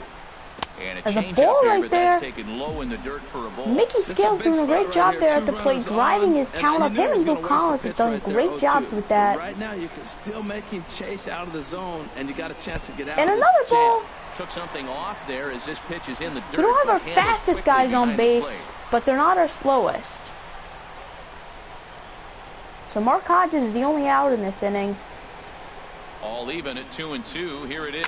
Speaker 2: And a
Speaker 1: There's a
Speaker 2: change
Speaker 1: ball
Speaker 2: up here,
Speaker 1: right
Speaker 2: but that's
Speaker 1: there.
Speaker 2: taken low in the dirt for a ball.
Speaker 1: Mickey Scales doing a great job there at the plate, driving his count up. Him and Bill Collins have done great jobs with that.
Speaker 4: Right now, you can still make him chase out of the zone, and you got a chance to get out.
Speaker 1: And
Speaker 4: of
Speaker 1: another
Speaker 4: this jam.
Speaker 1: ball.
Speaker 2: Took something off there as this pitch is in the dirt.
Speaker 1: We don't have our
Speaker 2: but handled
Speaker 1: fastest
Speaker 2: quickly
Speaker 1: guys on
Speaker 2: behind the
Speaker 1: base,
Speaker 2: plate.
Speaker 1: but they're not our slowest. So Mark Hodges is the only out in this inning.
Speaker 2: All even at 2-2. Here it is.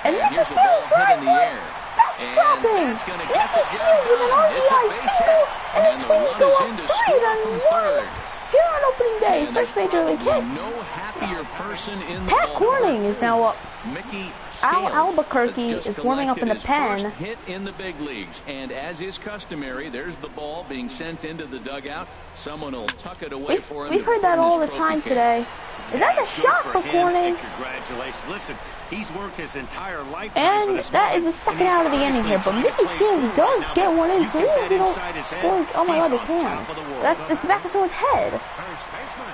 Speaker 1: And Mickey
Speaker 2: here's the ball
Speaker 1: Scales
Speaker 2: hit in
Speaker 1: drives
Speaker 2: the
Speaker 1: one.
Speaker 2: air.
Speaker 1: That's
Speaker 2: And
Speaker 1: dropping.
Speaker 2: that's gonna get
Speaker 1: Mickey
Speaker 2: the job
Speaker 1: Scales with an
Speaker 2: done. It's a
Speaker 1: RBI
Speaker 2: base
Speaker 1: single,
Speaker 2: hit.
Speaker 1: and
Speaker 2: And
Speaker 1: the
Speaker 2: the
Speaker 1: Twins
Speaker 2: run
Speaker 1: go
Speaker 2: is
Speaker 1: up
Speaker 2: in to
Speaker 1: 3
Speaker 2: score
Speaker 1: to
Speaker 2: from
Speaker 1: 1
Speaker 2: third.
Speaker 1: here on opening day.
Speaker 2: And
Speaker 1: First
Speaker 2: there's
Speaker 1: major league
Speaker 2: probably
Speaker 1: hits.
Speaker 2: no happier person in the
Speaker 1: Pat
Speaker 2: ballpark.
Speaker 1: Corning is now up.
Speaker 2: Mickey
Speaker 1: Al
Speaker 2: Scales
Speaker 1: Albuquerque
Speaker 2: has just
Speaker 1: is warming up in the
Speaker 2: collected his
Speaker 1: pen.
Speaker 2: first hit in the big leagues, and as is customary, there's the ball being sent into the dugout. Someone will tuck it away for him.
Speaker 1: We've heard that all the time today. Is that a shot for Corning?
Speaker 5: Congratulations. Listen, he's worked his entire life.
Speaker 1: And that is the second out of the inning here. But Mickey Scales does get one in, so even if we don't score, oh my god, his hands. It's the back of someone's head.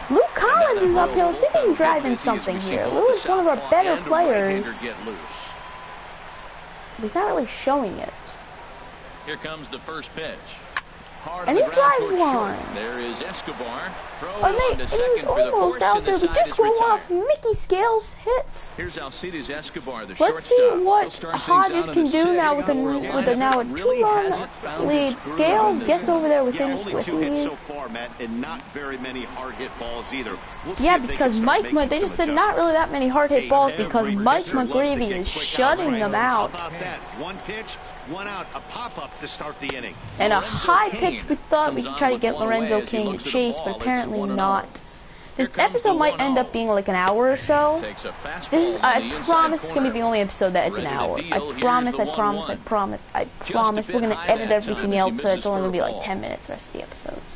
Speaker 1: Luke Collins is up here. Let's see if he can drive in something here. Lou is one of our better players. But he's not really showing it.
Speaker 2: Here comes the first pitch.
Speaker 1: And he drives one.
Speaker 2: There is Escobar.
Speaker 1: And he's almost out there, but just went off Mickey Scales' hit.
Speaker 2: Here's Alcides Escobar, the
Speaker 1: Let's
Speaker 2: shortstop.
Speaker 1: see what Hodges can do now with a now a 2-run lead. Scales gets over there with ease.
Speaker 5: So far, Matt, and not very many hard hit balls either.
Speaker 1: Yeah, because they just said not really that many hard hit balls because Mike McGrevey is shutting them out.
Speaker 5: How about that? One pitch, one out, a pop-up to start the inning.
Speaker 1: And a high pitch, we thought we could try to get Lorenzo Caine to chase, but apparently not. This episode might end up being like an hour or so. I promise it's going to be the only episode that it's an hour. I promise we're going to edit everything else so it's only going to be like 10 minutes the rest of the episodes.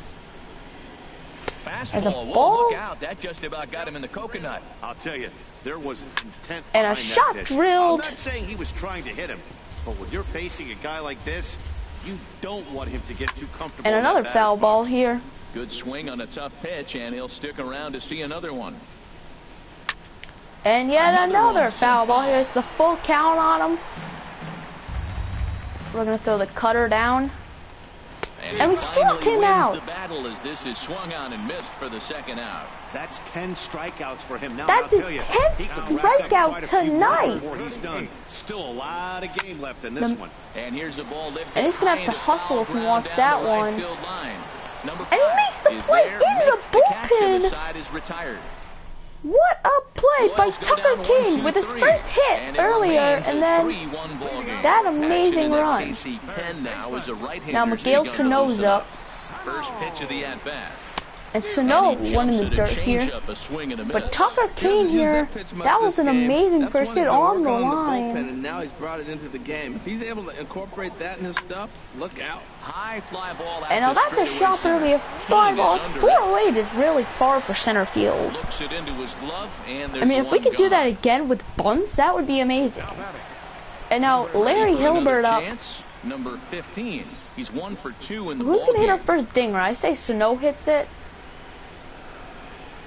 Speaker 1: As a ball,
Speaker 2: look out, that just about got him in the coconut.
Speaker 5: I'll tell you, there was intent
Speaker 1: and a
Speaker 5: behind
Speaker 1: shot
Speaker 5: that pitch.
Speaker 1: drilled.
Speaker 5: I'm not saying he was trying to hit him, but when you're facing a guy like this, you don't want him to get too comfortable.
Speaker 1: And another foul ball here.
Speaker 2: Good swing on a tough pitch, and he'll stick around to see another one.
Speaker 1: And yet another foul ball here. It's a full count on him. We're going to throw the cutter down. And we struck him out.
Speaker 2: The battle as this is swung on and missed for the second out.
Speaker 5: That's 10 strikeouts for him now.
Speaker 1: That's his 10th strikeout tonight.
Speaker 5: He's done. Still a lot of game left in this one.
Speaker 2: And here's a ball lifted.
Speaker 1: And he's going to have to hustle if he wants that one. And he makes the play in the bullpen. What a play by Tucker Kaine with his first hit earlier, and then that amazing run. Now Miguel Sano's up.
Speaker 2: First pitch of the at-bat.
Speaker 1: And Sano won in the dirt here. But Tucker Kaine here, that was an amazing first hit on the line.
Speaker 4: And now he's brought it into the game. If he's able to incorporate that in his stuff, look out.
Speaker 2: High fly ball.
Speaker 1: And now that's a shot for only a fly ball. It's 408 is really far for center field.
Speaker 2: Looks it into his glove, and
Speaker 1: I mean, if we could do that again with bunts, that would be amazing. And now Larry Hilbert up.
Speaker 2: Number 15. He's 1 for 2 in the
Speaker 1: Who's going to hit our
Speaker 2: game.
Speaker 1: first dinger? I say Sano hits it.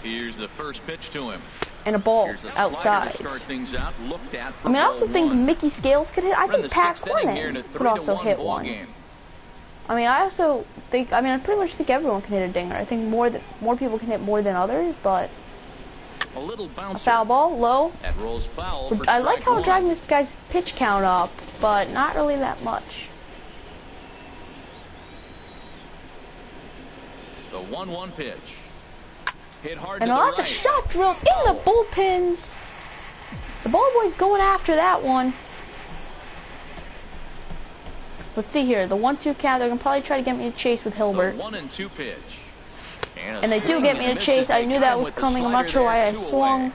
Speaker 2: Here's the first pitch to him.
Speaker 1: And a ball outside. I mean, I also think Mickey Scales could hit. I think Pat Corning could also hit one. I mean, I pretty much think everyone can hit a dinger. I think more people can hit more than others, but a foul ball, low.
Speaker 2: That rolls foul for
Speaker 1: I like how we're driving this guy's pitch count up, but not really that much.
Speaker 2: The 1-1 pitch. Hit hard
Speaker 1: And
Speaker 2: to the
Speaker 1: that's
Speaker 2: right.
Speaker 1: a shot drilled in the bullpens. The ball boy's going after that one. Let's see here. The 1-2 count. They're going to probably try to get me to chase with Hilbert.
Speaker 2: The 1-2 pitch.
Speaker 1: And they do get me to chase. I knew that was coming. I'm not sure why I swung.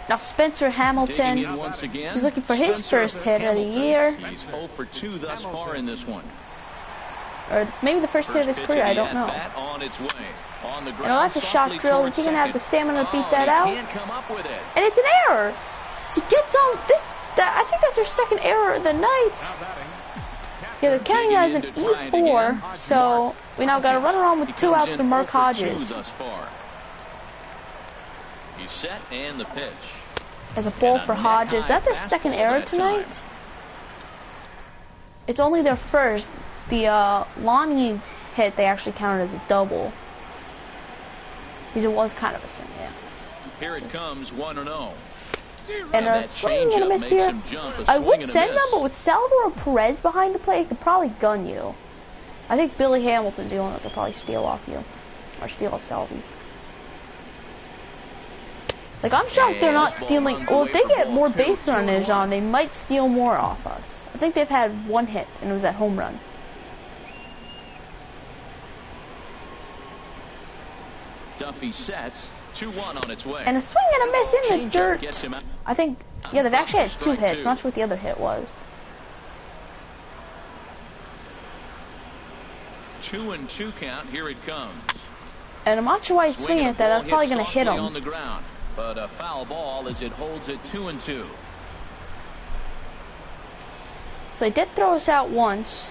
Speaker 1: Now Spencer Hamilton. He's looking for his first hit of the year.
Speaker 2: He's 0 for 2 thus far in this one.
Speaker 1: Or maybe the first hit of his career, I don't know. And that's a shot drill. Is he going to have the stamina to beat that out? And it's an error. He gets on this. I think that's our second error of the night. Yeah, they're counting that as an E4. So we now got a runner on with 2 outs for Mark Hodges.
Speaker 2: He's set and the pitch.
Speaker 1: As a ball for Hodges. Is that their second error tonight? It's only their first. The Lonnie's hit they actually counted as a double. Because it was kind of a sin, yeah.
Speaker 2: Here it comes, 1-0.
Speaker 1: And a swing and a miss here. I would send them, but with Salvador Perez behind the plate, he could probably gun you. I think Billy Hamilton's the only one that could probably steal off you. Or steal off Salvi. Like, I'm shocked they're not stealing. Well, if they get more base runners on, they might steal more off us. I think they've had one hit, and it was that home run.
Speaker 2: Duffy sets, 2-1 on its way.
Speaker 1: And a swing and a miss in the dirt. I think, yeah, they've actually had 2 hits. I'm not sure what the other hit was.
Speaker 2: 2-2 count. Here it comes.
Speaker 1: And I'm not sure why he's swinging at that. That's probably going to hit him.
Speaker 2: On the ground, but a foul ball as it holds it 2-2.
Speaker 1: So they did throw us out once.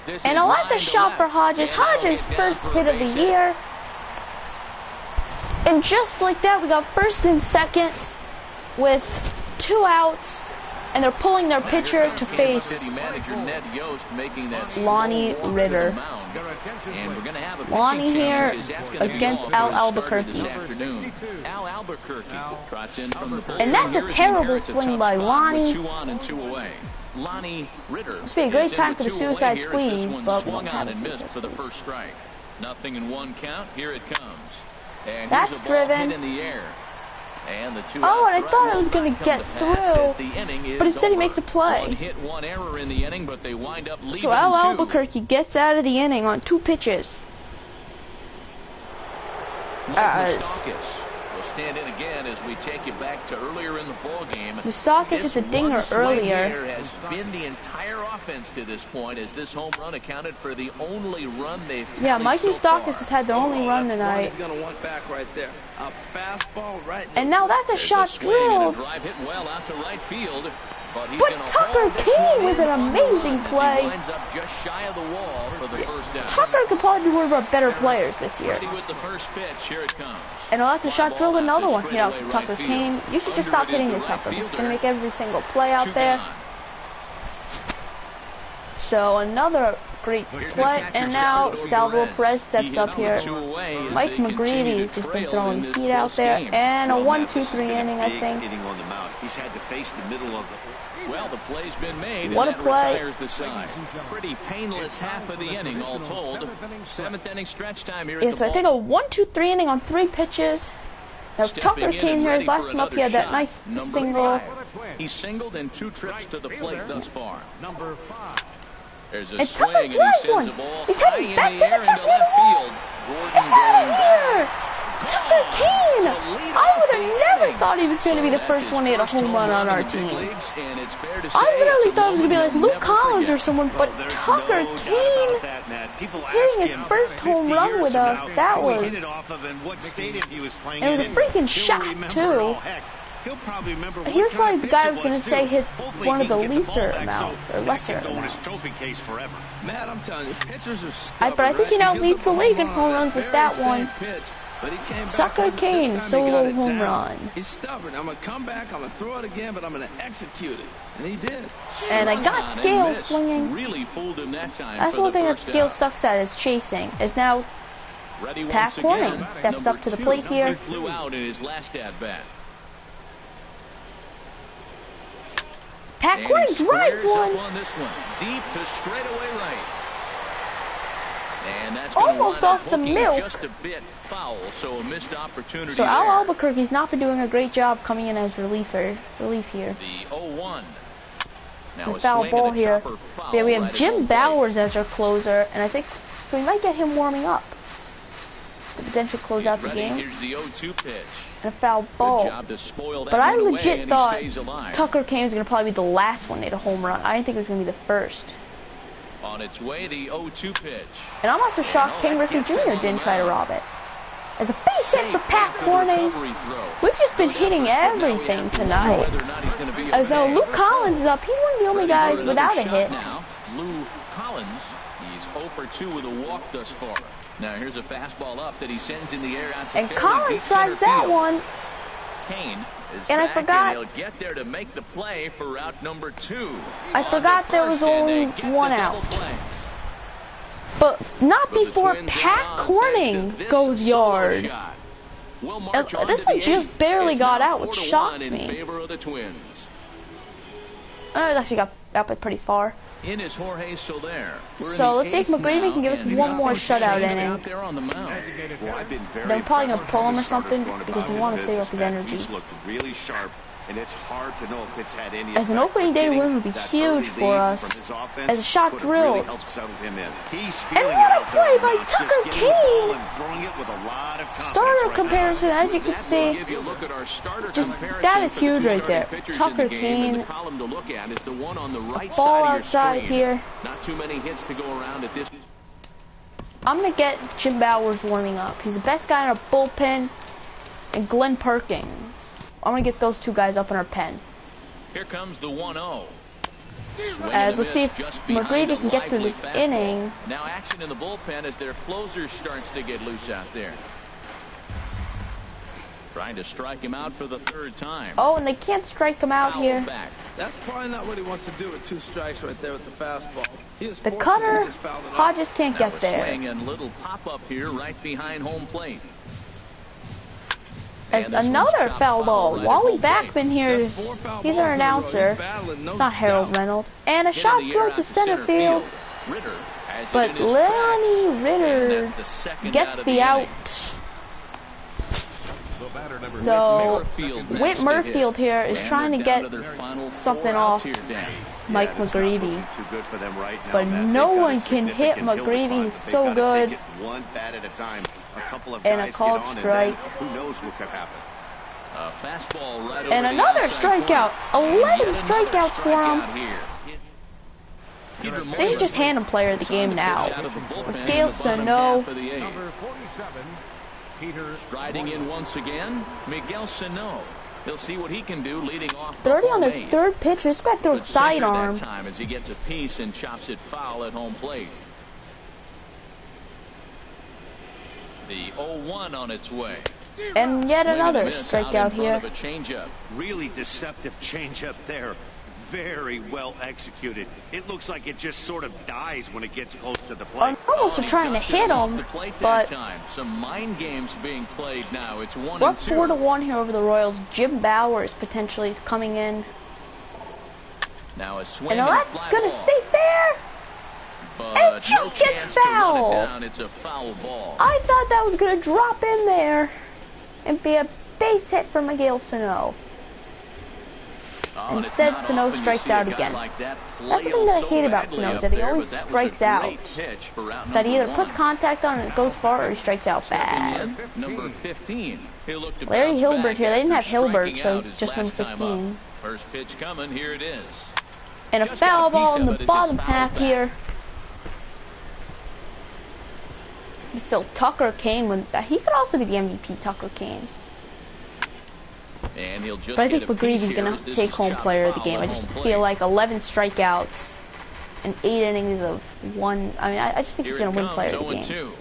Speaker 1: And that's a shot for Hodges. Hodges' first hit of the year. And just like that, we got first and second with 2 outs. And they're pulling their pitcher to face Lonnie Ritter. Lonnie here against Al Albuquerque. And that's a terrible swing by Lonnie. Must be a great time for the suicide squeeze, but we don't have a suicide
Speaker 2: for the first strike. Nothing in 1 count. Here it comes. And
Speaker 1: that's driven.
Speaker 2: In the air. And the 2
Speaker 1: oh, and I thought I was going to get through, but instead he makes a play.
Speaker 2: 1 hit, 1 error in the inning, but they wind up leading
Speaker 1: so Al Albuquerque gets out of the inning on 2 pitches.
Speaker 2: Will stand in again as we take you back to earlier in the ball game.
Speaker 1: Moustakis hits a dinger earlier.
Speaker 2: Has been the entire offense to this point, as this home run accounted for the only run they've.
Speaker 1: Yeah, Mike Moustakis has had their only run tonight.
Speaker 4: He's gonna want back right there. A fastball right.
Speaker 1: And now that's a shot drilled.
Speaker 2: Drive hit well out to right field. But
Speaker 1: Tucker Kaine with an amazing play.
Speaker 2: Up just shy of the wall for the first out.
Speaker 1: Tucker could probably be one of our better players this year.
Speaker 2: Ready with the first pitch. Here it comes.
Speaker 1: And I'll have to shot drill another one here out to Tucker Kaine. You should just stop hitting the Tucker. He's going to make every single play out there. So another great play. And now Salvador Perez steps up here. Mike McGrevey has just been throwing heat out there. And a 1-2-3 inning, I think.
Speaker 5: He's had to face the middle of the.
Speaker 2: Well, the play's been made.
Speaker 1: What a play.
Speaker 2: The side. Pretty painless half of the inning, all told. 7th inning stretch time here.
Speaker 1: Yeah, so I think a 1-2-3 inning on 3 pitches. Now Tucker Kaine here, his last time up, he had that nice single.
Speaker 2: He singled in 2 trips to the plate thus far.
Speaker 3: Number 5.
Speaker 2: There's a
Speaker 1: and
Speaker 2: swing,
Speaker 1: Tucker
Speaker 2: and he sends the ball high in the air into left field. Gordon going back.
Speaker 1: Tucker Kaine! I would have never thought he was going to be the first one to hit a home run on our team. I literally thought it was going to be like Luke Collins or someone, but Tucker Kaine hitting his first home run with us, that was... And it was a freaking shot, too. He was probably the guy I was going to say hit one of the lesser amounts.
Speaker 4: Matt, I'm telling you, pitchers are
Speaker 1: but I think he now leads the league in home runs with that one. Tucker Kaine, solo home run.
Speaker 4: He's stubborn. I'm going to come back, I'm going to throw it again, but I'm going to execute it. And he did.
Speaker 1: And I got Scales swinging.
Speaker 2: Really fooled him that time.
Speaker 1: That's one thing that Scales sucks at, is chasing. Is now Pat Corning steps up to the plate here.
Speaker 2: Flew out in his last at-bat.
Speaker 1: Pat Corning drives one.
Speaker 2: On this one. Deep to straightaway right. And that's
Speaker 1: almost off the milk.
Speaker 2: Just a bit foul, so a missed opportunity.
Speaker 1: So Al Albuquerque's not been doing a great job coming in as relief here.
Speaker 2: The 0-1. Now
Speaker 1: a foul ball here. Yeah, we have Jim Bowers as our closer, and I think so we might get him warming up to potentially close out the game.
Speaker 2: Here's the 0-2 pitch.
Speaker 1: And a foul ball. But I legit thought Tucker Kaine was going to probably be the last one to hit a home run. I didn't think it was going to be the first.
Speaker 2: On its way, the 0-2 pitch.
Speaker 1: And I'm also shocked Ken Griffey Jr. didn't try to rob it. As a base hit for Pat Corning. We've just been hitting everything tonight. As though Luke Collins is up. He's one of the only guys without a hit.
Speaker 2: Now, Lou Collins, he's 0 for 2 with a walk thus far. Now here's a fastball up that he sends in the air out to
Speaker 1: And
Speaker 2: fairly
Speaker 1: Collins
Speaker 2: deep center
Speaker 1: tries that
Speaker 2: field.
Speaker 1: one.
Speaker 2: Kaine is
Speaker 1: And I
Speaker 2: back,
Speaker 1: forgot.
Speaker 2: and he'll get there to make the play for route number 2.
Speaker 1: I forgot there was only one out. But not before Pat Corning goes yard. This one just barely got out, which shocked me. It actually got out by pretty far.
Speaker 2: In is Jorge Soler.
Speaker 1: So let's see if McGrevey can give us one more shutout inning. They're probably going to pull him or something because we want to save up his energy.
Speaker 5: He's looked really sharp, and it's hard to know if it's had any
Speaker 1: As an opening day win would be huge for us. As a shot drilled. And what a play by Tucker Kaine! Starter comparison, as you can see. Just, that is huge right there. Tucker Kaine. Ball outside here.
Speaker 2: Not too many hits to go around at this.
Speaker 1: I'm going to get Jim Bowers warming up. He's the best guy in our bullpen. And Glenn Perkins. I'm going to get those two guys up in our pen.
Speaker 2: Here comes the 1-0.
Speaker 1: Let's see if McGrevey can get through this inning.
Speaker 2: Now action in the bullpen as their closer starts to get loose out there. Trying to strike him out for the 3rd time.
Speaker 1: Oh, and they can't strike him out here.
Speaker 2: Back.
Speaker 4: That's probably not what he wants to do with 2 strikes right there with the fastball.
Speaker 1: The cutter, Hodges can't
Speaker 2: Now
Speaker 1: get there.
Speaker 2: swing and little pop-up here right behind home plate.
Speaker 1: As another foul ball. Wally Backman here, he's our announcer. Not Harold Reynolds. And a shot drilled to center field. But Lonnie Ritter gets the out. So Whit Murfield here is trying to get something off Mike McGrevey. But no one can hit McGrevey. He's so good. And a called strike. And another strikeout. 11 strikeouts for him. They should just hand him player of the game now. Miguel Sano.
Speaker 2: Striding in once again, Miguel Sano. He'll see what he can do leading off.
Speaker 1: They're already on their 3rd pitch. This guy throws sidearm.
Speaker 2: Time as he gets a piece and chops it foul at home plate. The 0-1 on its way.
Speaker 1: And yet another strikeout here.
Speaker 5: Really deceptive changeup there. Very well executed. It looks like it just sort of dies when it gets close to the plate.
Speaker 1: I'm almost trying to hit him, but
Speaker 2: some mind games being played now. It's 1-2.
Speaker 1: We're 4-1 here over the Royals. Jim Bowers potentially is coming in.
Speaker 2: Now a swing
Speaker 1: and that's gonna stay fair. And it just gets fouled.
Speaker 2: It's a foul ball.
Speaker 1: I thought that was gonna drop in there and be a base hit for Miguel Sano. Instead, Sano strikes out again. That's the thing that I hate about Sano, is that he always strikes out. That he either puts contact on and it goes far, or he strikes out bad.
Speaker 2: Number 15.
Speaker 1: Larry Hilbert here. They didn't have Hilbert, so he's just number 15.
Speaker 2: First pitch coming. Here it is.
Speaker 1: And a foul ball in the bottom half here. So Tucker Kaine, he could also be the MVP, Tucker Kaine.
Speaker 2: And he'll just
Speaker 1: but I think McGreevy's going to take home player of the game. I just feel like 11 strikeouts and 8 innings of 1. I mean, I just think he's going to win player of the game.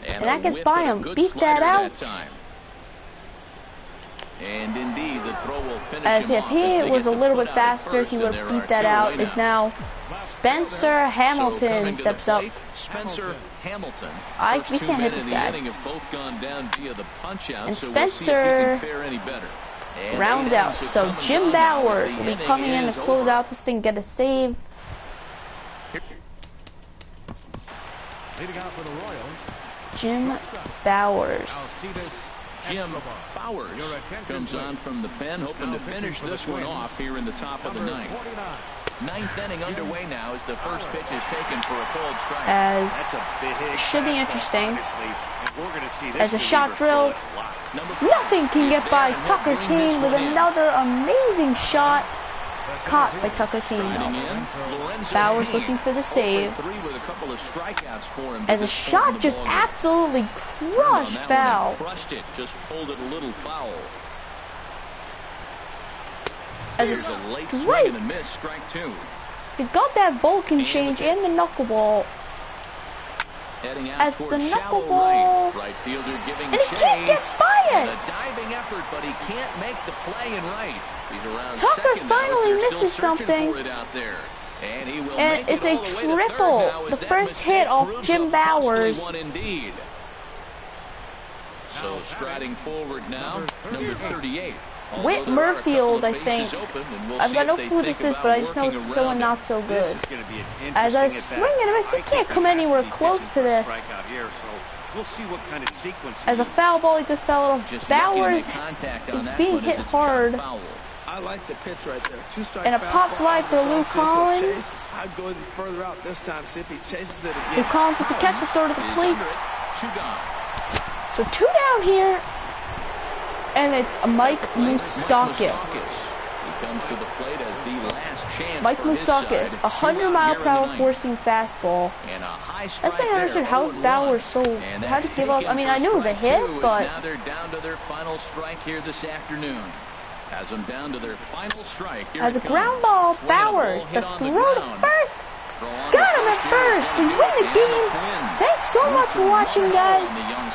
Speaker 1: And that gets by him. Beat that out.
Speaker 2: And indeed, the throw will finish
Speaker 1: as if he was a little bit faster, he would have beat that out. Is now Spencer Hamilton steps up.
Speaker 2: Spencer Hamilton.
Speaker 1: We can't hit this guy. And Spencer round out. So Jim Bowers will be coming in to close out this thing, get a save. Jim Bowers.
Speaker 2: Jim Bowers comes on from the pen, hoping to finish this one off here in the top of the ninth. Ninth inning underway now as the first pitch is taken for a cold strike.
Speaker 1: As should be interesting. As a shot drilled, nothing can get by Tucker Kaine with another amazing shot. Caught by Tucker Kaine. Bowers looking for the save. As a shot just absolutely crushed foul.
Speaker 2: Just pulled it a little foul.
Speaker 1: As a strike.
Speaker 2: Strike 2.
Speaker 1: He's got that Vulcan change and the knuckleball.
Speaker 2: Heading out
Speaker 1: as the
Speaker 2: toward shallow
Speaker 1: knuckleball.
Speaker 2: right fielder giving
Speaker 1: And he
Speaker 2: chase.
Speaker 1: can't get by
Speaker 2: And
Speaker 1: it.
Speaker 2: a diving effort, but he can't make the play in right. He's around
Speaker 1: Tucker
Speaker 2: second now,
Speaker 1: finally
Speaker 2: they're still
Speaker 1: misses
Speaker 2: searching
Speaker 1: something.
Speaker 2: for it out there. And he will
Speaker 1: And
Speaker 2: make
Speaker 1: it's
Speaker 2: it
Speaker 1: a
Speaker 2: all the way to third
Speaker 1: triple.
Speaker 2: now as
Speaker 1: The
Speaker 2: that
Speaker 1: first
Speaker 2: mistake
Speaker 1: hit off
Speaker 2: proves
Speaker 1: Jim
Speaker 2: a costly
Speaker 1: Bowers.
Speaker 2: one indeed. So striding forward now, number 38.
Speaker 1: Whit Murfield, I think. I've got no clue who this is, but I just know it's someone not so good. As I swing and miss, he can't come anywhere close to this. As a foul ball, he just fell off. Bowers is being hit hard.
Speaker 4: I like the pitch right there. Two strike
Speaker 1: And a pop fly for Lou Collins.
Speaker 4: I'd go even further out this time, see if he chases it again.
Speaker 1: Lou Collins with the catch to throw to the plate.
Speaker 2: Two gone.
Speaker 1: So 2 down here. And it's Mike Moustakas.
Speaker 2: He comes to the plate as the last chance.
Speaker 1: Mike Moustakas, 100-mile-per-hour forcing fastball.
Speaker 2: And a high
Speaker 1: That's
Speaker 2: strike
Speaker 1: the thing I understood. How's Bowers so how'd he give up? I mean, I knew it was a hit, but
Speaker 2: now they're down to their final strike here this afternoon. Has them down to their final strike. Here
Speaker 1: as a ground ball, Bowers, the throw to first. Got him at first. We win the game. Thanks so much for watching, guys.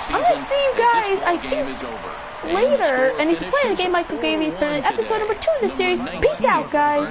Speaker 1: I'm going to see you guys, I think, later. And he's playing the game Mike McGrevey for episode number 2 of the series. Peace out, guys.